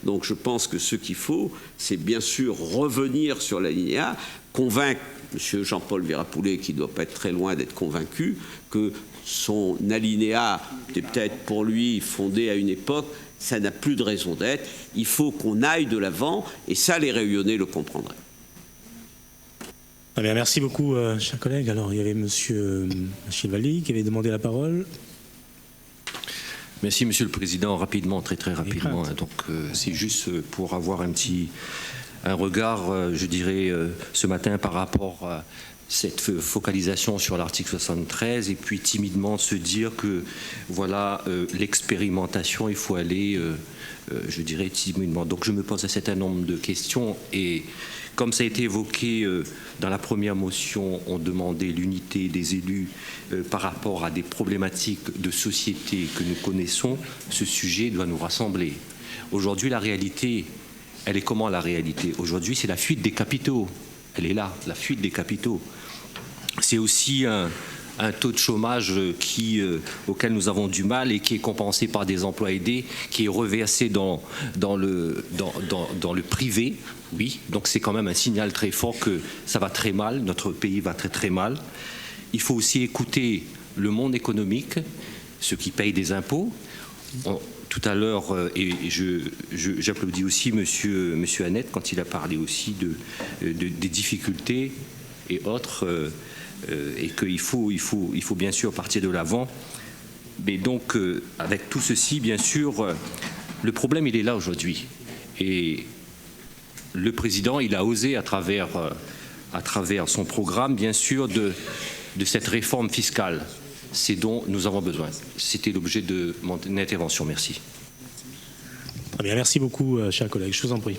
Donc je pense que ce qu'il faut, c'est bien sûr revenir sur l'alinéa, convaincre M. Jean-Paul Virapoulet, qui ne doit pas être très loin d'être convaincu, que son alinéa était peut-être pour lui fondé à une époque, ça n'a plus de raison d'être. Il faut qu'on aille de l'avant, et ça, les Réunionnais le comprendraient. Très bien, merci beaucoup, chers collègues. Alors, il y avait M. Chilvalli qui avait demandé la parole. Merci, Monsieur le Président. Rapidement, très rapidement. Donc, c'est juste pour avoir un regard, je dirais, ce matin par rapport à cette focalisation sur l'article 73 et puis timidement se dire que, voilà, l'expérimentation, il faut aller, je dirais, timidement. Donc, je me pose un certain nombre de questions et comme ça a été évoqué dans la première motion, on demandait l'unité des élus par rapport à des problématiques de société que nous connaissons. Ce sujet doit nous rassembler. Aujourd'hui, la réalité, elle est comment la réalité? Aujourd'hui, c'est la fuite des capitaux. Elle est là, la fuite des capitaux. C'est aussi un taux de chômage auquel nous avons du mal et qui est compensé par des emplois aidés, qui est reversé dans le privé. Oui, donc c'est quand même un signal très fort que ça va très mal, notre pays va très mal. Il faut aussi écouter le monde économique, ceux qui payent des impôts. Tout à l'heure, et j'applaudis aussi monsieur Annette quand il a parlé aussi des difficultés et autres, et qu'il faut bien sûr partir de l'avant. Mais donc, avec tout ceci, bien sûr, le problème, il est là aujourd'hui. Et le président, il a osé, à travers son programme, bien sûr, de cette réforme fiscale. C'est dont nous avons besoin. C'était l'objet de mon intervention. Merci. Très bien, merci beaucoup, chers collègues. Je vous en prie.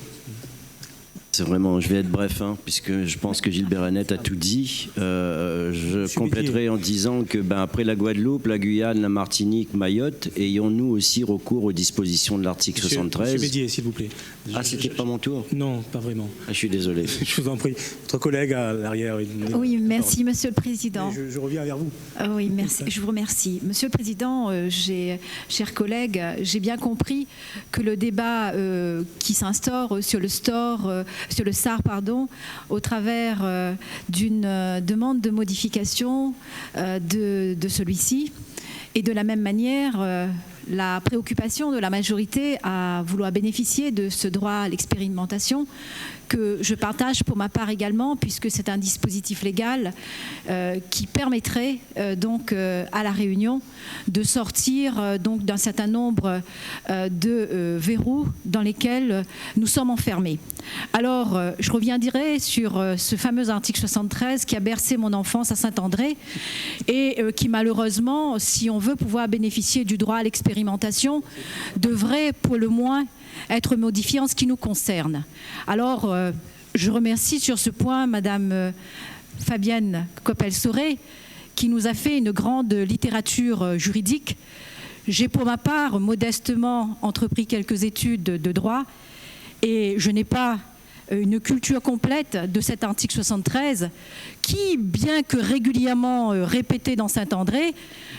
C'est vraiment, je vais être bref, puisque je pense que Gilbert Annette a tout dit. Je compléterai en disant que après la Guadeloupe, la Guyane, la Martinique, Mayotte, ayons-nous aussi recours aux dispositions de l'article 73. Monsieur Bédier, s'il vous plaît. C'était pas mon tour? Non, pas vraiment. Je suis désolé. Je vous en prie. Votre collègue à l'arrière. Oui, merci, Monsieur le Président. Je reviens vers vous. Oui, merci. Je vous remercie. Monsieur le Président, chers collègues, j'ai bien compris que le débat qui s'instaure sur le SAR, au travers d'une demande de modification de celui-ci. Et de la même manière, la préoccupation de la majorité à vouloir bénéficier de ce droit à l'expérimentation, que je partage pour ma part également, puisque c'est un dispositif légal qui permettrait donc à la Réunion de sortir donc d'un certain nombre de verrous dans lesquels nous sommes enfermés. Alors, je reviendrai sur ce fameux article 73 qui a bercé mon enfance à Saint-André et qui malheureusement, si on veut pouvoir bénéficier du droit à l'expérimentation, devrait pour le moins être modifié en ce qui nous concerne. Alors, je remercie sur ce point Madame Fabienne Coppel-Soré qui nous a fait une grande littérature juridique. J'ai pour ma part modestement entrepris quelques études de droit et je n'ai pas une culture complète de cet article 73 qui, bien que régulièrement répété dans Saint-André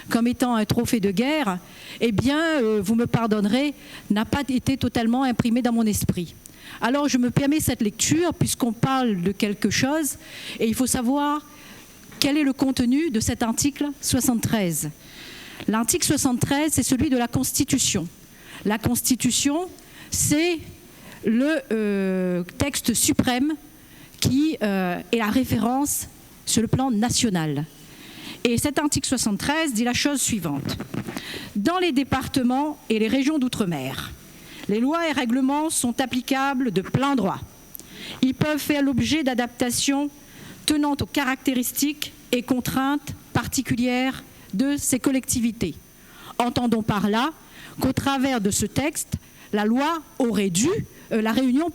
comme étant un trophée de guerre, eh bien, vous me pardonnerez, n'a pas été totalement imprimé dans mon esprit. Alors, je me permets cette lecture puisqu'on parle de quelque chose et il faut savoir quel est le contenu de cet article 73. L'article 73, c'est celui de la Constitution. La Constitution, c'est le texte suprême qui est la référence sur le plan national. Et cet article 73 dit la chose suivante. Dans les départements et les régions d'outre-mer, les lois et règlements sont applicables de plein droit. Ils peuvent faire l'objet d'adaptations tenant aux caractéristiques et contraintes particulières de ces collectivités. Entendons par là qu'au travers de ce texte, la Réunion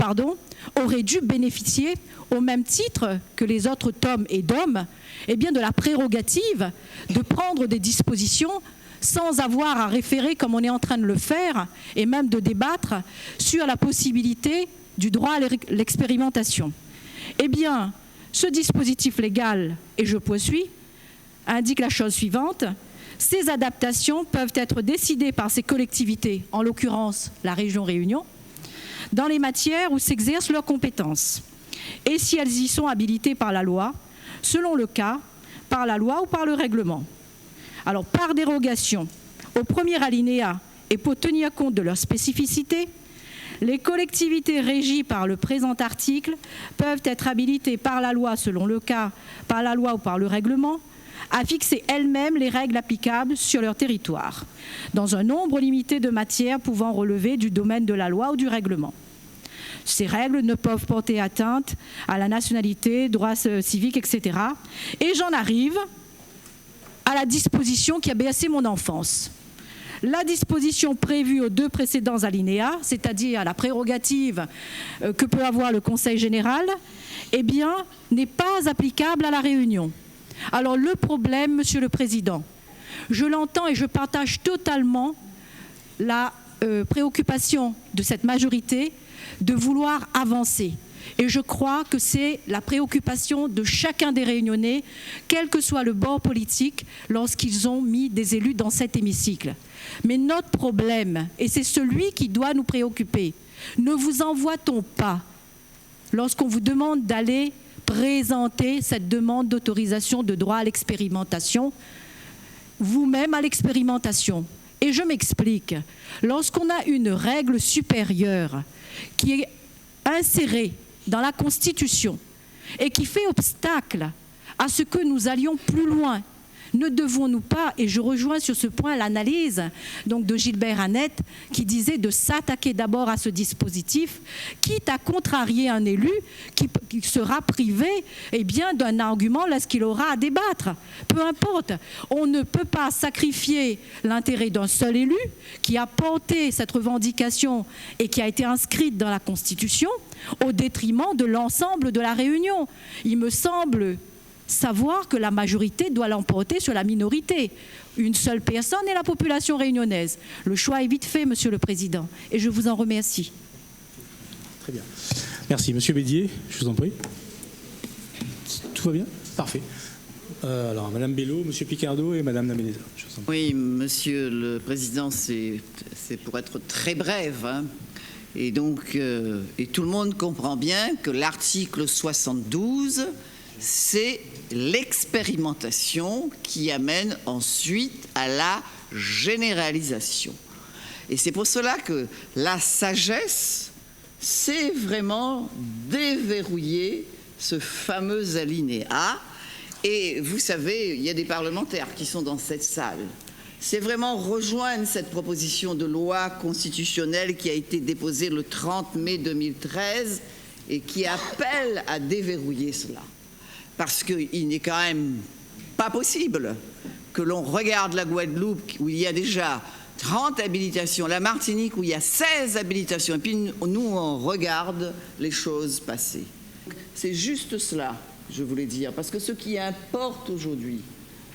aurait dû bénéficier au même titre que les autres TOM et DOM de la prérogative de prendre des dispositions sans avoir à référer, comme on est en train de le faire, et même de débattre sur la possibilité du droit à l'expérimentation. Eh bien, ce dispositif légal, et je poursuis, indique la chose suivante. Ces adaptations peuvent être décidées par ces collectivités, en l'occurrence la région Réunion, dans les matières où s'exercent leurs compétences, et si elles y sont habilitées par la loi, selon le cas, par la loi ou par le règlement. Alors, par dérogation au premier alinéa et pour tenir compte de leurs spécificités, les collectivités régies par le présent article peuvent être habilitées par la loi, selon le cas, par la loi ou par le règlement, à fixer elles-mêmes les règles applicables sur leur territoire, dans un nombre limité de matières pouvant relever du domaine de la loi ou du règlement. Ces règles ne peuvent porter atteinte à la nationalité, droits civiques, etc. Et j'en arrive à la disposition qui a bercé mon enfance. La disposition prévue aux 2 précédents alinéas, c'est-à-dire la prérogative que peut avoir le Conseil général, eh bien, n'est pas applicable à la Réunion. Alors le problème, Monsieur le Président, je l'entends et je partage totalement la préoccupation de cette majorité de vouloir avancer. Et je crois que c'est la préoccupation de chacun des Réunionnais, quel que soit le bord politique, lorsqu'ils ont mis des élus dans cet hémicycle. Mais notre problème, et c'est celui qui doit nous préoccuper, ne vous envoie-t-on pas, lorsqu'on vous demande d'aller présenter cette demande d'autorisation de droit à l'expérimentation, vous-même à l'expérimentation? Et je m'explique. Lorsqu'on a une règle supérieure qui est insérée dans la Constitution et qui fait obstacle à ce que nous allions plus loin, ne devons-nous pas, et je rejoins sur ce point l'analyse donc de Gilbert Annette qui disait de s'attaquer d'abord à ce dispositif, quitte à contrarier un élu qui sera privé d'un argument lorsqu'il aura à débattre. Peu importe, on ne peut pas sacrifier l'intérêt d'un seul élu qui a porté cette revendication et qui a été inscrite dans la Constitution au détriment de l'ensemble de la Réunion. Il me semble savoir que la majorité doit l'emporter sur la minorité. Une seule personne est la population réunionnaise. Le choix est vite fait, Monsieur le Président, et je vous en remercie. Très bien. Merci. Monsieur Bédier, je vous en prie. Tout va bien? Parfait. Alors, Madame Bello, Monsieur Picardo et Madame Naménéza. Oui, Monsieur le Président, c'est pour être très brève. Hein. Et donc, et tout le monde comprend bien que l'article 72, c'est l'expérimentation qui amène ensuite à la généralisation. Et c'est pour cela que la sagesse, c'est vraiment déverrouiller ce fameux alinéa. Et vous savez, il y a des parlementaires qui sont dans cette salle. C'est vraiment rejoindre cette proposition de loi constitutionnelle qui a été déposée le 30 mai 2013 et qui appelle à déverrouiller cela. Parce qu'il n'est quand même pas possible que l'on regarde la Guadeloupe où il y a déjà 30 habilitations, la Martinique où il y a 16 habilitations, et puis nous on regarde les choses passer. C'est juste cela, je voulais dire, parce que ce qui importe aujourd'hui,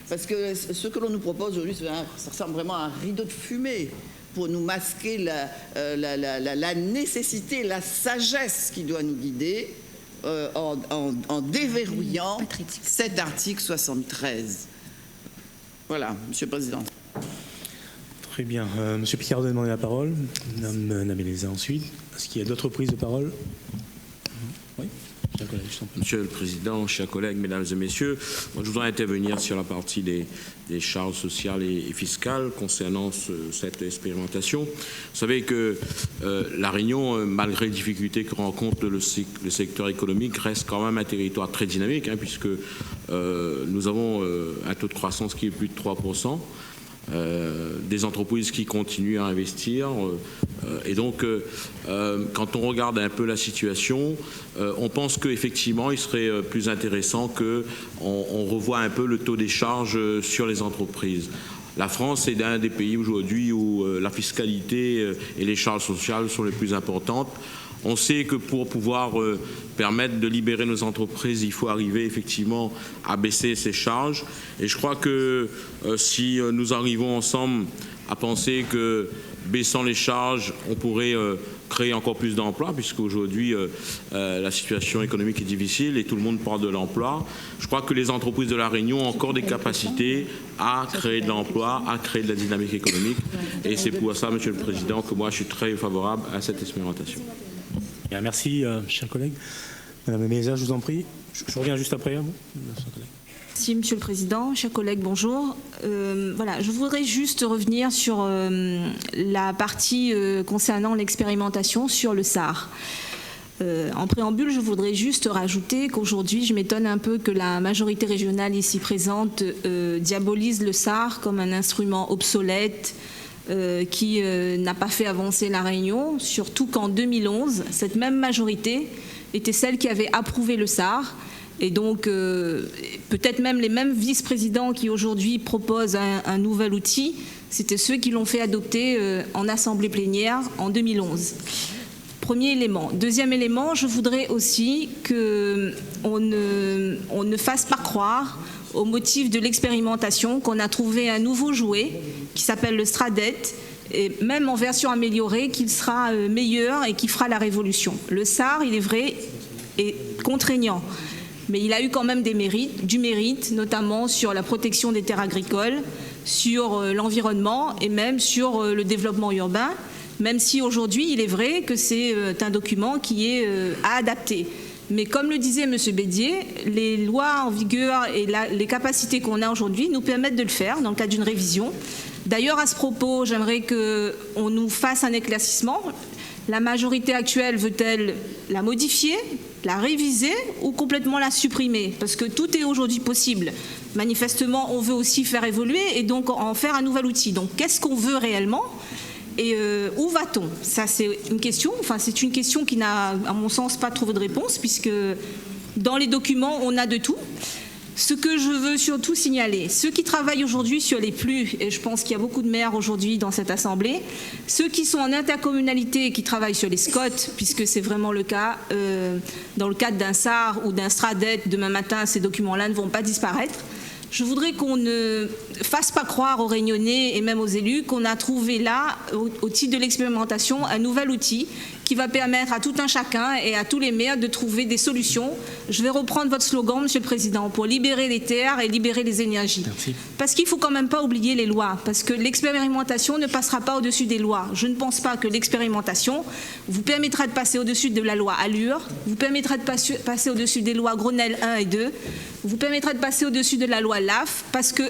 parce que ce que l'on nous propose aujourd'hui, ça ressemble vraiment à un rideau de fumée pour nous masquer la nécessité, la sagesse qui doit nous guider. En déverrouillant cet article 73. Voilà, Monsieur le Président. Très bien. Monsieur Picard a demandé la parole. Madame Naménéza ensuite. Est-ce qu'il y a d'autres prises de parole? Oui. Monsieur le Président, chers collègues, mesdames et messieurs, moi, je voudrais intervenir sur la partie des charges sociales et fiscales concernant cette expérimentation. Vous savez que la Réunion, malgré les difficultés que rencontre le secteur économique, reste quand même un territoire très dynamique, hein, puisque nous avons un taux de croissance qui est plus de 3%. Des entreprises qui continuent à investir et donc quand on regarde un peu la situation, on pense qu'effectivement il serait plus intéressant qu'on revoie un peu le taux des charges sur les entreprises. La France est un des pays aujourd'hui où la fiscalité et les charges sociales sont les plus importantes. On sait que pour pouvoir permettre de libérer nos entreprises, il faut arriver effectivement à baisser ces charges. Et je crois que si nous arrivons ensemble à penser que baissant les charges, on pourrait créer encore plus d'emplois, puisqu'aujourd'hui la situation économique est difficile et tout le monde parle de l'emploi. Je crois que les entreprises de la Réunion ont encore des capacités à créer de l'emploi, à créer de la dynamique économique. Et c'est pour ça, Monsieur le Président, que moi je suis très favorable à cette expérimentation. Bien, merci, chers collègues. Madame Meza, je vous en prie. Je reviens juste après à vous. Merci, Monsieur le Président. Chers collègues, bonjour. Voilà, je voudrais juste revenir sur la partie concernant l'expérimentation sur le SAR. En préambule, je voudrais juste rajouter qu'aujourd'hui, je m'étonne un peu que la majorité régionale ici présente diabolise le SAR comme un instrument obsolète qui n'a pas fait avancer la Réunion, surtout qu'en 2011, cette même majorité était celle qui avait approuvé le SAR. Et donc, peut-être même les mêmes vice-présidents qui aujourd'hui proposent un nouvel outil, c'était ceux qui l'ont fait adopter en assemblée plénière en 2011. Premier élément. Deuxième élément, je voudrais aussi qu'on ne fasse pas croire, au motif de l'expérimentation, qu'on a trouvé un nouveau jouet qui s'appelle le Stradet, et même en version améliorée, qu'il sera meilleur et qui fera la révolution. Le SAR, il est vrai, est contraignant. Mais il a eu quand même du mérite, notamment sur la protection des terres agricoles, sur l'environnement et même sur le développement urbain, même si aujourd'hui, il est vrai que c'est un document qui est à adapter. Mais comme le disait M. Bédier, les lois en vigueur et les capacités qu'on a aujourd'hui nous permettent de le faire dans le cadre d'une révision. D'ailleurs, à ce propos, j'aimerais qu'on nous fasse un éclaircissement. La majorité actuelle veut-elle la modifier, la réviser ou complètement la supprimer? Parce que tout est aujourd'hui possible. Manifestement, on veut aussi faire évoluer et donc en faire un nouvel outil. Donc, qu'est-ce qu'on veut réellement et où va-t-on? Ça, c'est une question. Enfin, c'est une question qui n'a, à mon sens, pas trouvé de réponse, puisque dans les documents, on a de tout. Ce que je veux surtout signaler, ceux qui travaillent aujourd'hui sur les PLU, et je pense qu'il y a beaucoup de maires aujourd'hui dans cette Assemblée, ceux qui sont en intercommunalité et qui travaillent sur les SCOT, puisque c'est vraiment le cas, dans le cadre d'un SAR ou d'un STRADET, demain matin, ces documents-là ne vont pas disparaître. Je voudrais qu'on ne fasse pas croire aux Réunionnais et même aux élus qu'on a trouvé là, au titre de l'expérimentation, un nouvel outil qui va permettre à tout un chacun et à tous les maires de trouver des solutions. Je vais reprendre votre slogan, Monsieur le Président, pour libérer les terres et libérer les énergies. Merci. Parce qu'il ne faut quand même pas oublier les lois, parce que l'expérimentation ne passera pas au-dessus des lois. Je ne pense pas que l'expérimentation vous permettra de passer au-dessus de la loi Allure, vous permettra de passer au-dessus des lois Grenelle 1 et 2, vous permettra de passer au-dessus de la loi LAF, parce que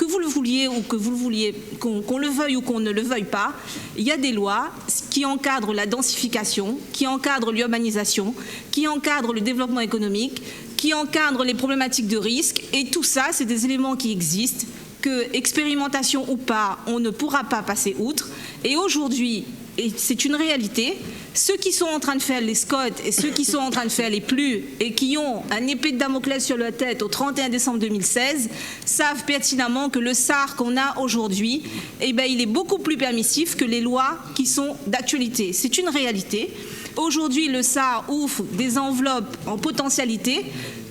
vous le vouliez ou que vous le vouliez, qu'on le veuille ou qu'on ne le veuille pas, il y a des lois qui encadrent la densification, qui encadrent l'urbanisation, qui encadrent le développement économique, qui encadrent les problématiques de risque, et tout ça, c'est des éléments qui existent, que, expérimentation ou pas, on ne pourra pas passer outre. Et aujourd'hui, et c'est une réalité, ceux qui sont en train de faire les SCOT et ceux qui sont en train de faire les PLU et qui ont un épée de Damoclès sur leur tête au 31 décembre 2016 savent pertinemment que le SAR qu'on a aujourd'hui, eh ben, il est beaucoup plus permissif que les lois qui sont d'actualité. C'est une réalité. Aujourd'hui, le SAR ouvre des enveloppes en potentialité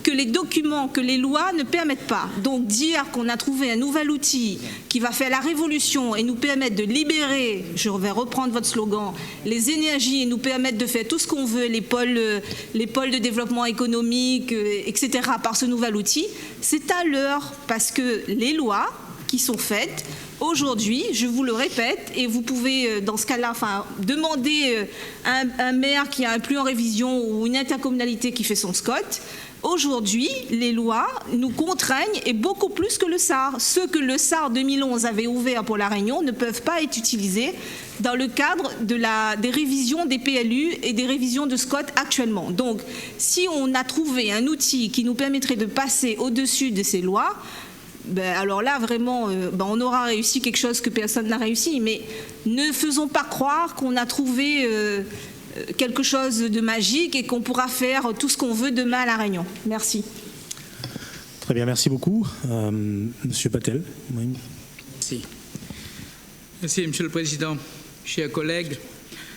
que les documents, que les lois ne permettent pas. Donc dire qu'on a trouvé un nouvel outil qui va faire la révolution et nous permettre de libérer, je vais reprendre votre slogan, les énergies et nous permettre de faire tout ce qu'on veut, les pôles de développement économique, etc., par ce nouvel outil, c'est à l'heure, parce que les lois qui sont faites aujourd'hui, je vous le répète, et vous pouvez dans ce cas-là demander un maire qui a un PLU en révision ou une intercommunalité qui fait son SCOT. Aujourd'hui, les lois nous contraignent et beaucoup plus que le SAR. Ceux que le SAR 2011 avait ouvert pour la Réunion ne peuvent pas être utilisés dans le cadre des révisions des PLU et des révisions de SCOT actuellement. Donc, si on a trouvé un outil qui nous permettrait de passer au-dessus de ces lois, alors là, vraiment, on aura réussi quelque chose que personne n'a réussi. Mais ne faisons pas croire qu'on a trouvé quelque chose de magique et qu'on pourra faire tout ce qu'on veut demain à La Réunion. Merci. Très bien, merci beaucoup. Monsieur Patel. Oui. Merci. Merci, Monsieur le Président. Chers collègues,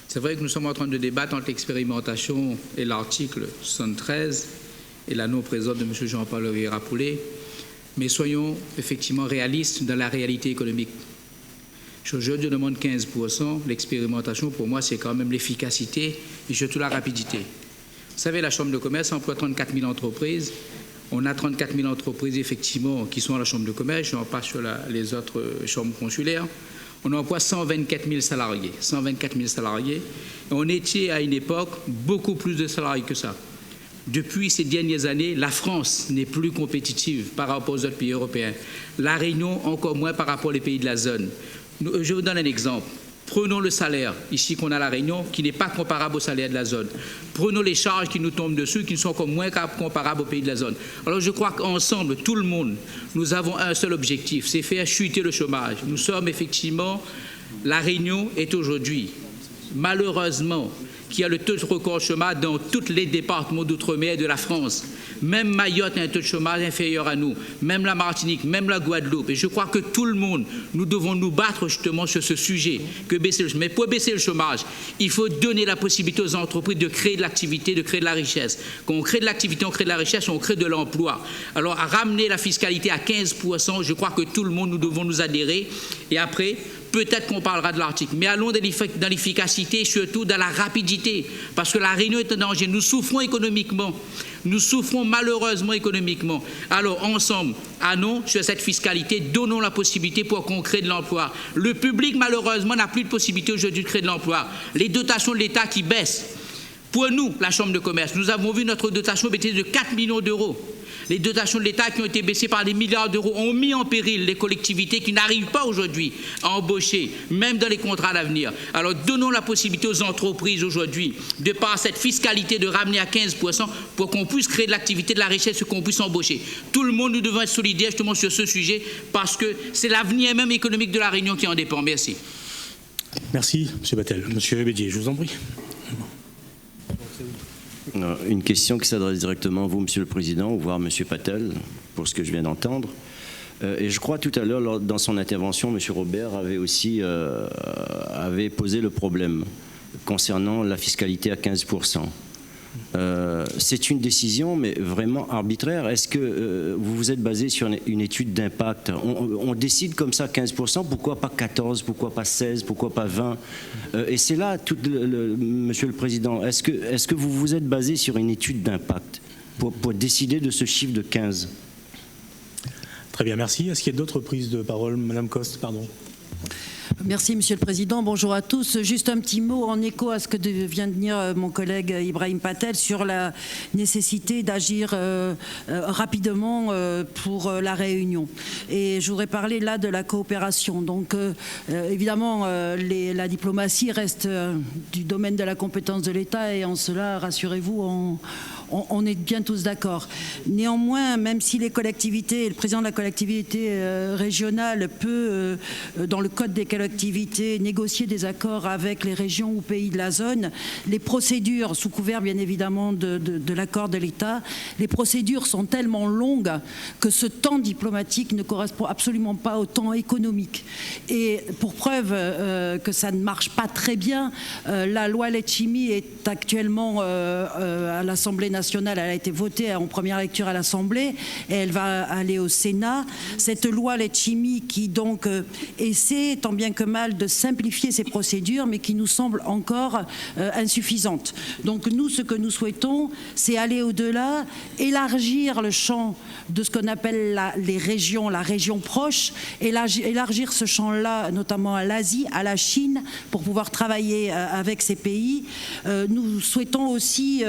c'est vrai que nous sommes en train de débattre entre l'expérimentation et l'article 73 et la non-présence de M. Jean-Paul Vira-Poulet, mais soyons effectivement réalistes dans la réalité économique. Aujourd'hui, on demande 15%. L'expérimentation, pour moi, c'est quand même l'efficacité et surtout la rapidité. Vous savez, la Chambre de commerce emploie 34 000 entreprises. On a 34 000 entreprises, effectivement, qui sont à la Chambre de commerce. Je n'en parle pas sur les autres chambres consulaires. On emploie 124 000 salariés. 124 000 salariés. Et on était à une époque beaucoup plus de salariés que ça. Depuis ces dernières années, la France n'est plus compétitive par rapport aux autres pays européens. La Réunion, encore moins par rapport aux pays de la zone. Je vous donne un exemple. Prenons le salaire, ici qu'on a à La Réunion, qui n'est pas comparable au salaire de la zone. Prenons les charges qui nous tombent dessus, qui sont encore moins comparables aux pays de la zone. Alors je crois qu'ensemble, tout le monde, nous avons un seul objectif, c'est faire chuter le chômage. Nous sommes effectivement, La Réunion est aujourd'hui, malheureusement, qui a le taux de record de chômage dans tous les départements d'outre-mer de la France. Même Mayotte a un taux de chômage inférieur à nous, même la Martinique, même la Guadeloupe. Et je crois que tout le monde, nous devons nous battre justement sur ce sujet. Mais pour baisser le chômage, il faut donner la possibilité aux entreprises de créer de l'activité, de créer de la richesse. Quand on crée de l'activité, on crée de la richesse, on crée de l'emploi. Alors à ramener la fiscalité à 15%, je crois que tout le monde, nous devons nous adhérer. Et après, peut-être qu'on parlera de l'article, mais allons dans l'efficacité et surtout dans la rapidité, parce que la Réunion est en danger. Nous souffrons économiquement, nous souffrons malheureusement économiquement. Alors ensemble, allons sur cette fiscalité, donnons la possibilité pour qu'on crée de l'emploi. Le public malheureusement n'a plus de possibilité aujourd'hui de créer de l'emploi. Les dotations de l'État qui baissent. Pour nous, la Chambre de commerce, nous avons vu notre dotation baisser de 4 millions d'euros. Les dotations de l'État qui ont été baissées par des milliards d'euros ont mis en péril les collectivités qui n'arrivent pas aujourd'hui à embaucher, même dans les contrats d'avenir. Alors donnons la possibilité aux entreprises aujourd'hui, de par cette fiscalité, de ramener à 15% pour qu'on puisse créer de l'activité, de la richesse, qu'on puisse embaucher. Tout le monde, nous devons être solidaires justement sur ce sujet parce que c'est l'avenir même économique de la Réunion qui en dépend. Merci. Merci, M. Battel. M. Bédier, je vous en prie. Une question qui s'adresse directement à vous, Monsieur le Président, ou voire Monsieur Patel, pour ce que je viens d'entendre. Et je crois tout à l'heure, dans son intervention, Monsieur Robert avait aussi avait posé le problème concernant la fiscalité à 15%. C'est une décision, mais vraiment arbitraire. Est-ce que vous vous êtes basé sur une étude d'impact? On décide comme ça 15%, pourquoi pas 14, pourquoi pas 16, pourquoi pas 20? Et c'est là, Monsieur le Président, est-ce que vous vous êtes basé sur une étude d'impact pour décider de ce chiffre de 15? Très bien, merci. Est-ce qu'il y a d'autres prises de parole? Madame Coste, pardon. Merci, Monsieur le Président. Bonjour à tous. Juste un petit mot en écho à ce que vient de dire mon collègue Ibrahim Patel sur la nécessité d'agir rapidement pour la Réunion. Et je voudrais parler là de la coopération. Donc, évidemment, la diplomatie reste du domaine de la compétence de l'État et en cela, rassurez-vous, on est bien tous d'accord. Néanmoins, même si les collectivités, le président de la collectivité régionale peut, dans le code des collectivités, négocier des accords avec les régions ou pays de la zone, les procédures, sous couvert bien évidemment de l'accord de l'État, les procédures sont tellement longues que ce temps diplomatique ne correspond absolument pas au temps économique. Et pour preuve que ça ne marche pas très bien, la loi Letchimy est actuellement à l'Assemblée nationale. Elle a été votée en première lecture à l'Assemblée et elle va aller au Sénat. Cette loi Letchimy qui donc essaie tant bien que mal de simplifier ces procédures mais qui nous semble encore insuffisante. Donc nous, ce que nous souhaitons, c'est aller au-delà, élargir le champ de ce qu'on appelle les régions, la région proche, élargir ce champ-là notamment à l'Asie, à la Chine, pour pouvoir travailler avec ces pays. Nous souhaitons aussi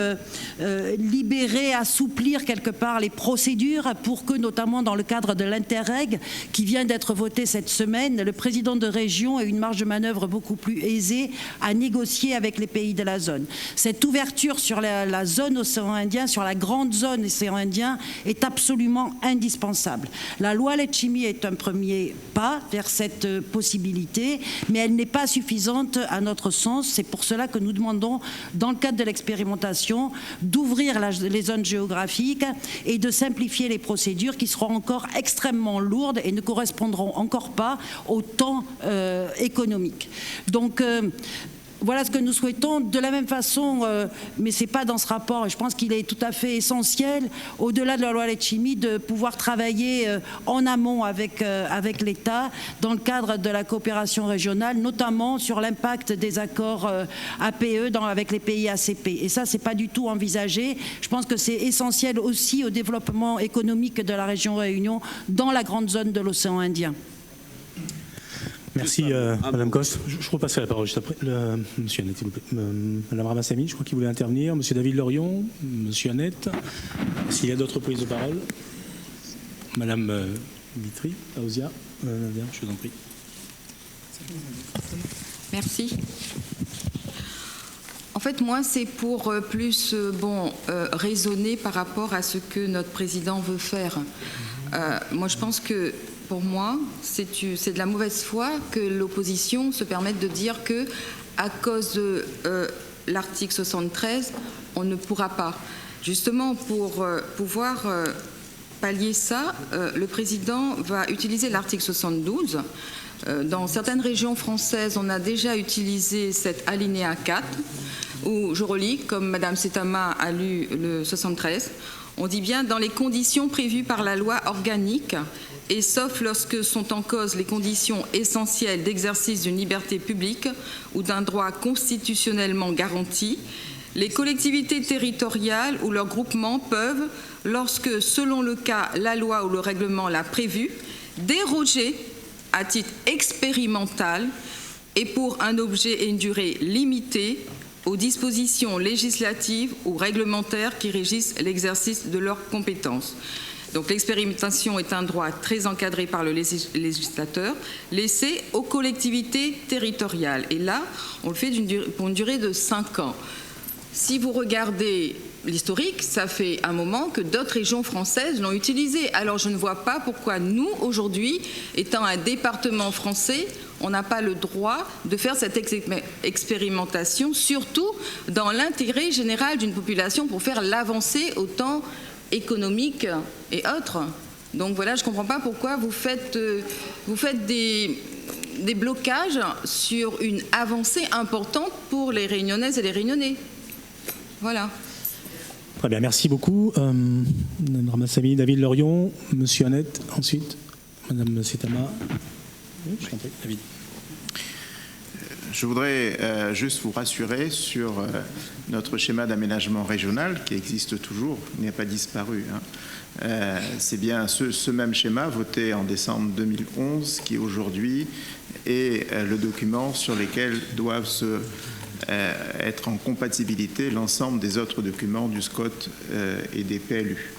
libérer, assouplir quelque part les procédures pour que, notamment dans le cadre de l'Interreg, qui vient d'être voté cette semaine, le président de région ait une marge de manœuvre beaucoup plus aisée à négocier avec les pays de la zone. Cette ouverture sur la zone océan Indien, sur la grande zone océan Indien, est absolument indispensable. La loi Letchimy est un premier pas vers cette possibilité, mais elle n'est pas suffisante à notre sens. C'est pour cela que nous demandons, dans le cadre de l'expérimentation, d'ouvrir les zones géographiques et de simplifier les procédures qui seront encore extrêmement lourdes et ne correspondront encore pas au temps économique. Donc, voilà ce que nous souhaitons. De la même façon, mais ce n'est pas dans ce rapport, et je pense qu'il est tout à fait essentiel, au-delà de la loi Letchimy, de pouvoir travailler en amont avec l'État dans le cadre de la coopération régionale, notamment sur l'impact des accords APE avec les pays ACP. Et ça, ce n'est pas du tout envisagé. Je pense que c'est essentiel aussi au développement économique de la région Réunion dans la grande zone de l'océan Indien. Merci, Madame Coste. Je repasserai la parole juste après. Monsieur Annette, s'il vous plaît. Madame Ramassamy, je crois qu'il voulait intervenir. Monsieur David Lorion, Monsieur Annette. S'il y a d'autres prises de parole. Madame Vitry, Aousia, je vous en prie. Merci. En fait, moi, c'est pour plus raisonner par rapport à ce que notre président veut faire. Moi, je pense que, pour moi, c'est de la mauvaise foi que l'opposition se permette de dire que, à cause de l'article 73, on ne pourra pas. Justement, pour pouvoir pallier ça, le président va utiliser l'article 72. Dans certaines régions françaises, on a déjà utilisé cet alinéa 4, où je relis, comme Madame Setama a lu le 73, on dit bien « dans les conditions prévues par la loi organique et sauf lorsque sont en cause les conditions essentielles d'exercice d'une liberté publique ou d'un droit constitutionnellement garanti, les collectivités territoriales ou leurs groupements peuvent, lorsque, selon le cas, la loi ou le règlement l'a prévu, déroger à titre expérimental et pour un objet et une durée limitée aux dispositions législatives ou réglementaires qui régissent l'exercice de leurs compétences. » Donc l'expérimentation est un droit très encadré par le législateur, laissé aux collectivités territoriales. Et là, on le fait pour une durée de 5 ans. Si vous regardez l'historique, ça fait un moment que d'autres régions françaises l'ont utilisé. Alors je ne vois pas pourquoi nous, aujourd'hui, étant un département français, on n'a pas le droit de faire cette expérimentation, surtout dans l'intérêt général d'une population pour faire l'avancée autant économique et autres. Donc voilà, je ne comprends pas pourquoi vous faites des blocages sur une avancée importante pour les Réunionnaises et les Réunionnais. Voilà. Très bien, merci beaucoup. Madame Ramassamy, David Lorion, Monsieur Annette, ensuite Madame Setama. Oui, je t'en prie, David. Je voudrais juste vous rassurer sur notre schéma d'aménagement régional qui existe toujours, il n'a pas disparu. C'est bien ce même schéma voté en décembre 2011 qui aujourd'hui est le document sur lequel doivent être en compatibilité l'ensemble des autres documents du SCOT et des PLU.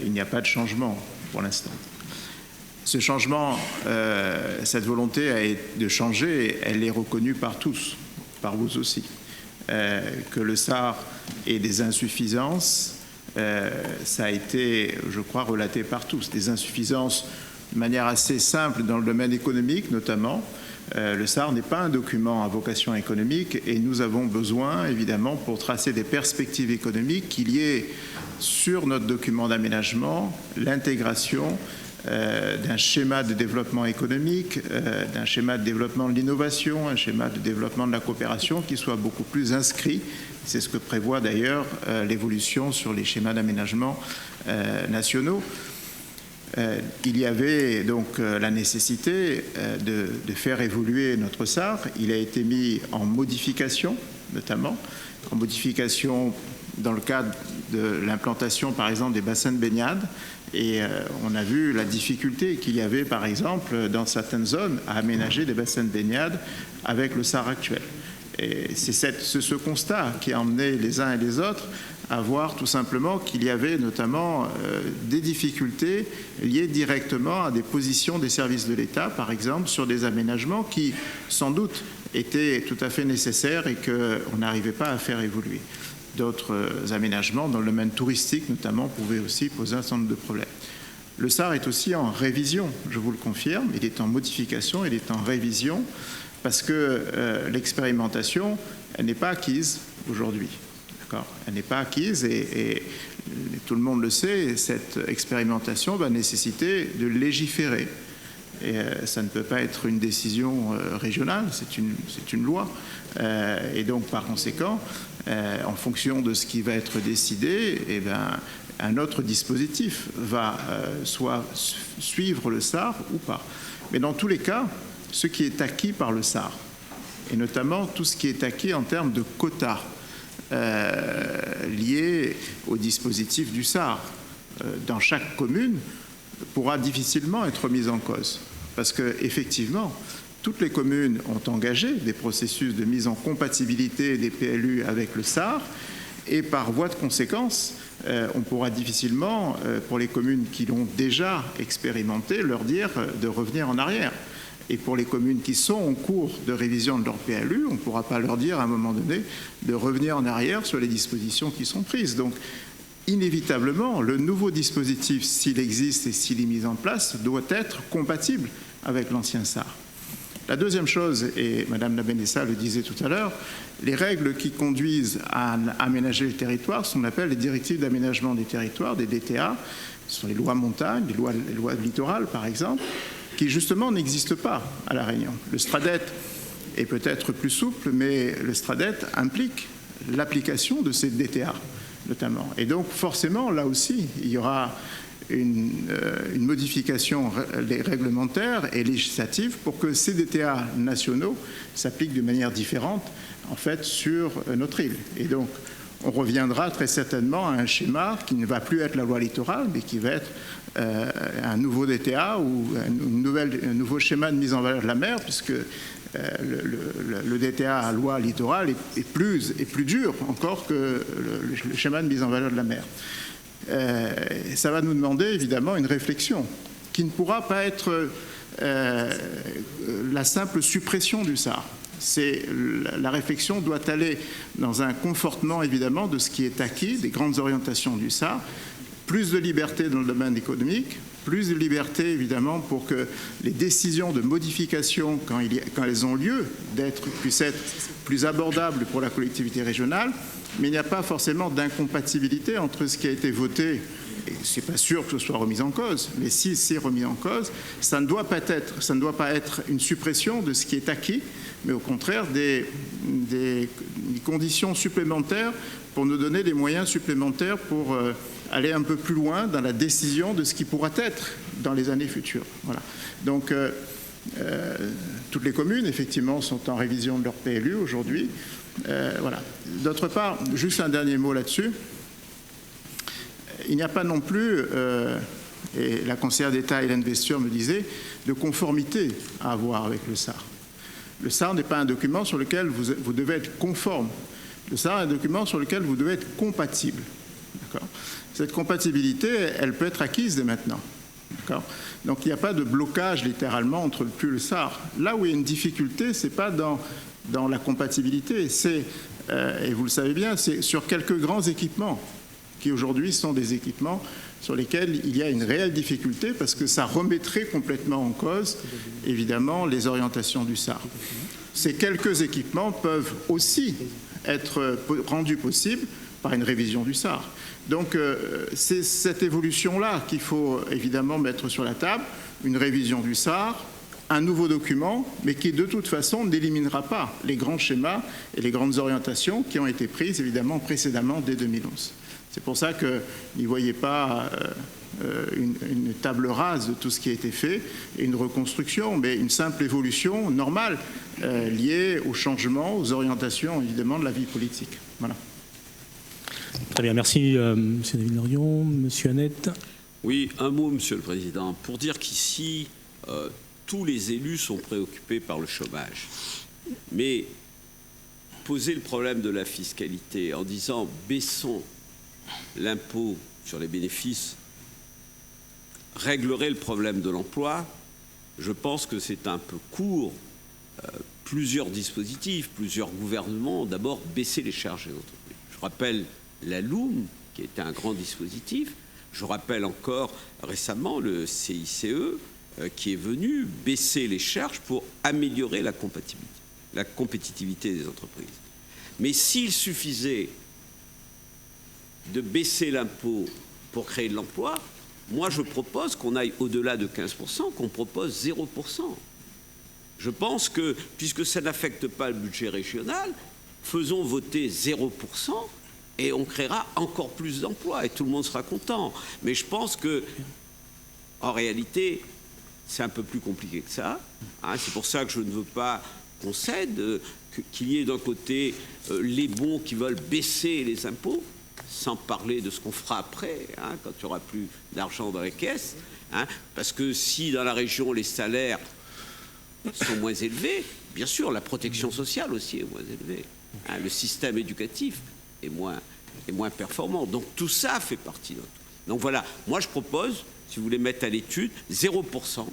Il n'y a pas de changement pour l'instant. Ce changement, cette volonté de changer, elle est reconnue par tous, par vous aussi. Que le SAR ait des insuffisances, ça a été, je crois, relaté par tous. Des insuffisances de manière assez simple dans le domaine économique notamment. Le SAR n'est pas un document à vocation économique et nous avons besoin, évidemment, pour tracer des perspectives économiques, qu'il y ait sur notre document d'aménagement l'intégration d'un schéma de développement économique, d'un schéma de développement de l'innovation, un schéma de développement de la coopération qui soit beaucoup plus inscrit. C'est ce que prévoit d'ailleurs l'évolution sur les schémas d'aménagement nationaux. Il y avait donc la nécessité de faire évoluer notre SAR. Il a été mis en modification, notamment, en modification dans le cadre de l'implantation, par exemple, des bassins de baignade. Et on a vu la difficulté qu'il y avait, par exemple, dans certaines zones, à aménager des bassins de baignade avec le SAR actuel. Et c'est ce constat qui a emmené les uns et les autres à voir tout simplement qu'il y avait notamment des difficultés liées directement à des positions des services de l'État, par exemple, sur des aménagements qui, sans doute, étaient tout à fait nécessaires et qu'on n'arrivait pas à faire évoluer. D'autres aménagements, dans le domaine touristique notamment, pouvaient aussi poser un certain nombre de problèmes. Le SAR est aussi en révision, je vous le confirme, il est en modification, il est en révision, parce que l'expérimentation, elle n'est pas acquise aujourd'hui. Elle n'est pas acquise et tout le monde le sait, cette expérimentation va nécessiter de légiférer. Et ça ne peut pas être une décision régionale, c'est une loi. Et donc, par conséquent, en fonction de ce qui va être décidé, eh bien, un autre dispositif va soit suivre le SAR ou pas. Mais dans tous les cas, ce qui est acquis par le SAR, et notamment tout ce qui est acquis en termes de quotas, lié au dispositif du SAR dans chaque commune pourra difficilement être mis en cause. Parce qu'effectivement, toutes les communes ont engagé des processus de mise en compatibilité des PLU avec le SAR, et par voie de conséquence, on pourra difficilement, pour les communes qui l'ont déjà expérimenté, leur dire de revenir en arrière. Et pour les communes qui sont en cours de révision de leur PLU, on ne pourra pas leur dire à un moment donné de revenir en arrière sur les dispositions qui sont prises. Donc, inévitablement, le nouveau dispositif, s'il existe et s'il est mis en place, doit être compatible avec l'ancien SAR. La deuxième chose, et Mme Labenessa le disait tout à l'heure, les règles qui conduisent à aménager le territoire, ce qu'on appelle les directives d'aménagement des territoires, des DTA, ce sont les lois montagne, les lois littorales par exemple, qui justement n'existent pas à La Réunion. Le STRADET est peut-être plus souple, mais le STRADET implique l'application de ces DTA notamment. Et donc forcément, là aussi, il y aura une modification réglementaire et législative pour que ces DTA nationaux s'appliquent de manière différente en fait sur notre île. Et donc on reviendra très certainement à un schéma qui ne va plus être la loi littorale, mais qui va être un nouveau DTA ou un nouveau schéma de mise en valeur de la mer, puisque le DTA à loi littorale est plus dur encore que le schéma de mise en valeur de la mer. Ça va nous demander évidemment une réflexion qui ne pourra pas être la simple suppression du SAR. La réflexion doit aller dans un confortement évidemment de ce qui est acquis, des grandes orientations du SAR, plus de liberté dans le domaine économique, plus de liberté évidemment pour que les décisions de modification, quand elles ont lieu, puissent être plus abordables pour la collectivité régionale, mais il n'y a pas forcément d'incompatibilité entre ce qui a été voté, et ce n'est pas sûr que ce soit remis en cause, mais si c'est remis en cause, ça ne doit pas être une suppression de ce qui est acquis, mais au contraire des conditions supplémentaires pour nous donner des moyens supplémentaires pour aller un peu plus loin dans la décision de ce qui pourra être dans les années futures. Voilà. Donc, toutes les communes, effectivement, sont en révision de leur PLU aujourd'hui. Voilà. D'autre part, juste un dernier mot là-dessus. Il n'y a pas non plus, et la conseillère d'État Hélène Vesture me disait, de conformité à avoir avec le SAR. Le SAR n'est pas un document sur lequel vous devez être conforme. Le SAR est un document sur lequel vous devez être compatible. Cette compatibilité, elle peut être acquise dès maintenant. Donc il n'y a pas de blocage littéralement entre le PLU et le SAR. Là où il y a une difficulté, ce n'est pas dans la compatibilité, c'est, et vous le savez bien, c'est sur quelques grands équipements qui aujourd'hui sont des équipements sur lesquels il y a une réelle difficulté parce que ça remettrait complètement en cause, évidemment, les orientations du SAR. Ces quelques équipements peuvent aussi être rendus possibles par une révision du SAR. Donc, c'est cette évolution-là qu'il faut évidemment mettre sur la table, une révision du SAR, un nouveau document, mais qui de toute façon n'éliminera pas les grands schémas et les grandes orientations qui ont été prises évidemment précédemment dès 2011. C'est pour ça que n'y voyez pas une table rase de tout ce qui a été fait et une reconstruction, mais une simple évolution normale liée au changement, aux orientations évidemment de la vie politique. Voilà. Très bien, merci M. David Lorion. M. Annette. Oui, un mot, Monsieur le Président, pour dire qu'ici, tous les élus sont préoccupés par le chômage. Mais poser le problème de la fiscalité en disant baissons l'impôt sur les bénéfices réglerait le problème de l'emploi, je pense que c'est un peu court. Plusieurs dispositifs, plusieurs gouvernements ont d'abord baissé les charges des entreprises. Je rappelle la LOUM, qui était un grand dispositif. Je rappelle encore récemment le CICE, qui est venu baisser les charges pour améliorer la compétitivité des entreprises. Mais s'il suffisait de baisser l'impôt pour créer de l'emploi, moi je propose qu'on aille au-delà de 15%, qu'on propose 0%. Je pense que, puisque ça n'affecte pas le budget régional, faisons voter 0% et on créera encore plus d'emplois et tout le monde sera content. Mais je pense que, en réalité, c'est un peu plus compliqué que ça. C'est pour ça que je ne veux pas qu'on cède, qu'il y ait d'un côté les bons qui veulent baisser les impôts, sans parler de ce qu'on fera après, quand il n'y aura plus d'argent dans les caisses. Parce que si dans la région les salaires sont moins élevés. Bien sûr, la protection sociale aussi est moins élevée. Hein, le système éducatif est moins performant. Donc tout ça fait partie de notre... Donc voilà, moi je propose, si vous voulez mettre à l'étude, 0%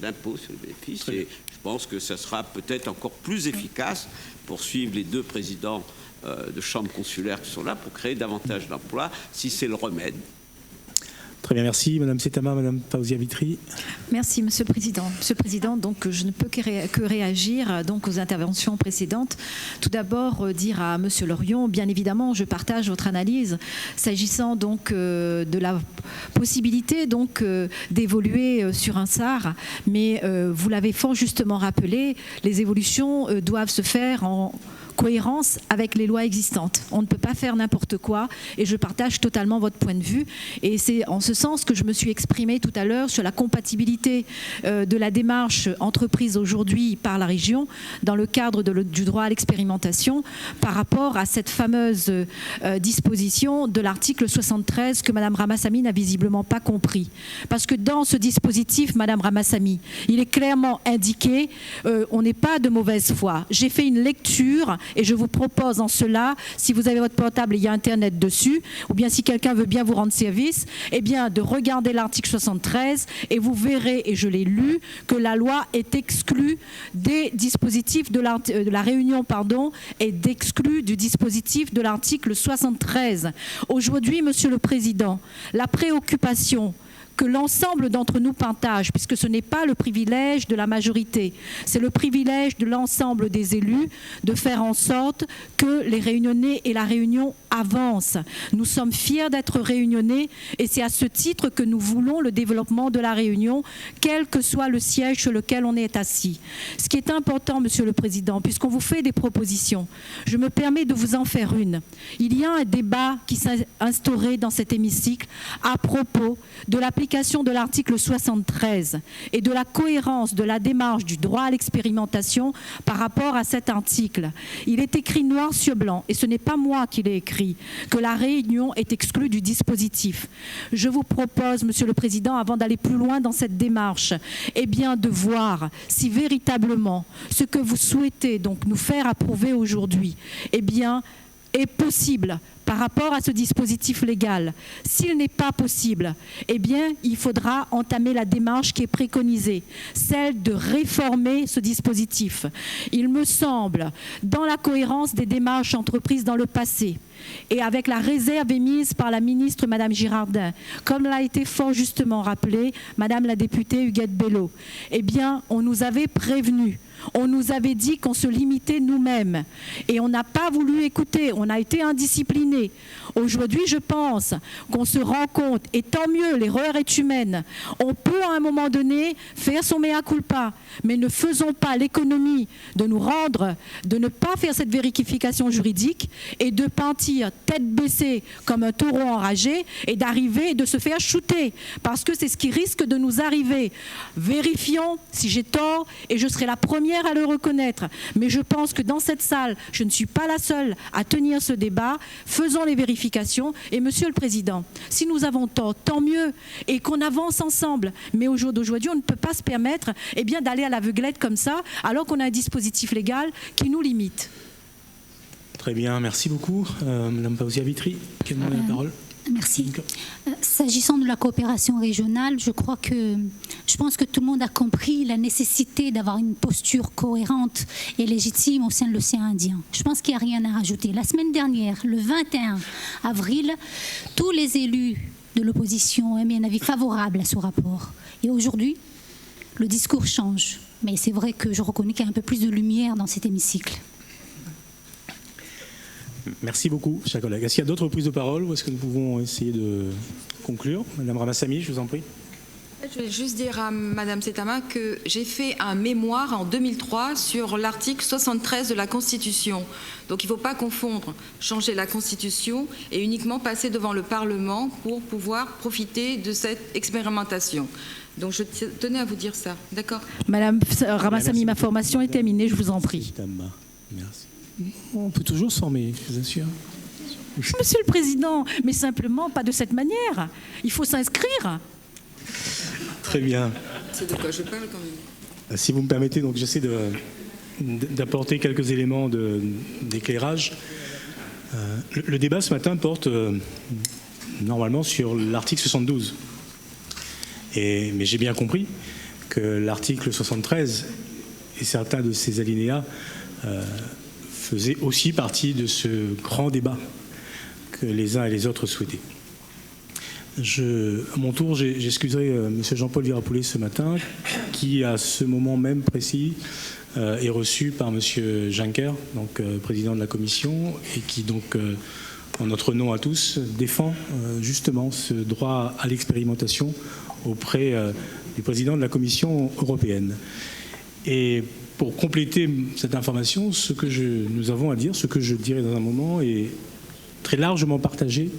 d'impôt sur les bénéfices. Et je pense que ça sera peut-être encore plus efficace pour suivre les deux présidents de chambres consulaires qui sont là pour créer davantage d'emplois, si c'est le remède. Très bien, merci. Madame Setama, Madame Paosia-Vitry. Merci, Monsieur le Président. Monsieur le Président, donc, je ne peux que réagir donc, aux interventions précédentes. Tout d'abord, dire à Monsieur Lorion, bien évidemment, je partage votre analyse s'agissant donc de la possibilité donc d'évoluer sur un SAR, mais vous l'avez fort justement rappelé, les évolutions doivent se faire en cohérence avec les lois existantes. On ne peut pas faire n'importe quoi et je partage totalement votre point de vue et c'est en ce sens que je me suis exprimée tout à l'heure sur la compatibilité de la démarche entreprise aujourd'hui par la région dans le cadre du droit à l'expérimentation par rapport à cette fameuse disposition de l'article 73 que Madame Ramassamy n'a visiblement pas compris. Parce que dans ce dispositif, Madame Ramassamy, il est clairement indiqué on n'est pas de mauvaise foi. J'ai fait une lecture et je vous propose en cela, si vous avez votre portable, il y a Internet dessus, ou bien si quelqu'un veut bien vous rendre service, eh bien de regarder l'article 73 et vous verrez, et je l'ai lu, que la loi est exclue des dispositifs de la réunion, est d'exclus du dispositif de l'article 73. Aujourd'hui, Monsieur le Président, la préoccupation que l'ensemble d'entre nous partage, puisque ce n'est pas le privilège de la majorité, c'est le privilège de l'ensemble des élus de faire en sorte que les Réunionnais et la Réunion avancent. Nous sommes fiers d'être Réunionnais et c'est à ce titre que nous voulons le développement de la Réunion, quel que soit le siège sur lequel on est assis. Ce qui est important, Monsieur le Président, puisqu'on vous fait des propositions, je me permets de vous en faire une. Il y a un débat qui s'est instauré dans cet hémicycle à propos de l'application de l'article 73 et de la cohérence de la démarche du droit à l'expérimentation par rapport à cet article. Il est écrit noir sur blanc, et ce n'est pas moi qui l'ai écrit, que la Réunion est exclue du dispositif. Je vous propose, Monsieur le Président, avant d'aller plus loin dans cette démarche, eh bien de voir si véritablement ce que vous souhaitez donc nous faire approuver aujourd'hui, eh bien est possible par rapport à ce dispositif légal. S'il n'est pas possible, eh bien, il faudra entamer la démarche qui est préconisée, celle de réformer ce dispositif. Il me semble, dans la cohérence des démarches entreprises dans le passé, et avec la réserve émise par la ministre Madame Girardin, comme l'a été fort justement rappelé Madame la députée Huguette Bello, eh bien, on nous avait prévenus. On nous avait dit qu'on se limitait nous-mêmes et on n'a pas voulu écouter, on a été indisciplinés. Aujourd'hui, je pense qu'on se rend compte, et tant mieux, l'erreur est humaine. On peut à un moment donné faire son mea culpa, mais ne faisons pas l'économie de nous rendre, de ne pas faire cette vérification juridique et de partir tête baissée comme un taureau enragé et d'arriver et de se faire shooter, parce que c'est ce qui risque de nous arriver. Vérifions si j'ai tort et je serai la première à le reconnaître, mais je pense que dans cette salle, je ne suis pas la seule à tenir ce débat. Faisons les vérifications et Monsieur le Président, si nous avons tort, tant mieux et qu'on avance ensemble, mais au jour d'aujourd'hui, on ne peut pas se permettre eh bien, d'aller à l'aveuglette comme ça alors qu'on a un dispositif légal qui nous limite. Très bien, merci beaucoup. Madame Paosia-Vitry, qui demande la parole. Merci. S'agissant de la coopération régionale, je pense que tout le monde a compris la nécessité d'avoir une posture cohérente et légitime au sein de l'océan Indien. Je pense qu'il n'y a rien à rajouter. La semaine dernière, le 21 avril, tous les élus de l'opposition ont émis un avis favorable à ce rapport. Et aujourd'hui, le discours change. Mais c'est vrai que je reconnais qu'il y a un peu plus de lumière dans cet hémicycle. Merci beaucoup, chers collègues. Est-ce qu'il y a d'autres prises de parole ou est-ce que nous pouvons essayer de conclure? Madame Ramassamy, je vous en prie. Je vais juste dire à Madame Setama que j'ai fait un mémoire en 2003 sur l'article 73 de la Constitution. Donc il ne faut pas confondre changer la Constitution et uniquement passer devant le Parlement pour pouvoir profiter de cette expérimentation. Donc je tenais à vous dire ça, d'accord? Madame Ramassamy, ma formation est terminée, je vous en prie. Merci. On peut toujours se former, je vous assure. Monsieur le Président, mais simplement pas de cette manière. Il faut s'inscrire. Très bien. C'est de quoi je parle quand même. Si vous me permettez, donc j'essaie d'apporter quelques éléments d'éclairage. Le débat ce matin porte normalement sur l'article 72. Mais j'ai bien compris que l'article 73 et certains de ses alinéas faisaient aussi partie de ce grand débat que les uns et les autres souhaitaient. À mon tour, j'excuserai M. Jean-Paul Virapoulet ce matin, qui à ce moment même précis est reçu par M. Juncker, donc président de la Commission, et qui donc, en notre nom à tous, défend justement ce droit à l'expérimentation auprès du président de la Commission européenne. Et pour compléter cette information, ce que nous avons à dire, ce que je dirai dans un moment, est très largement partagé.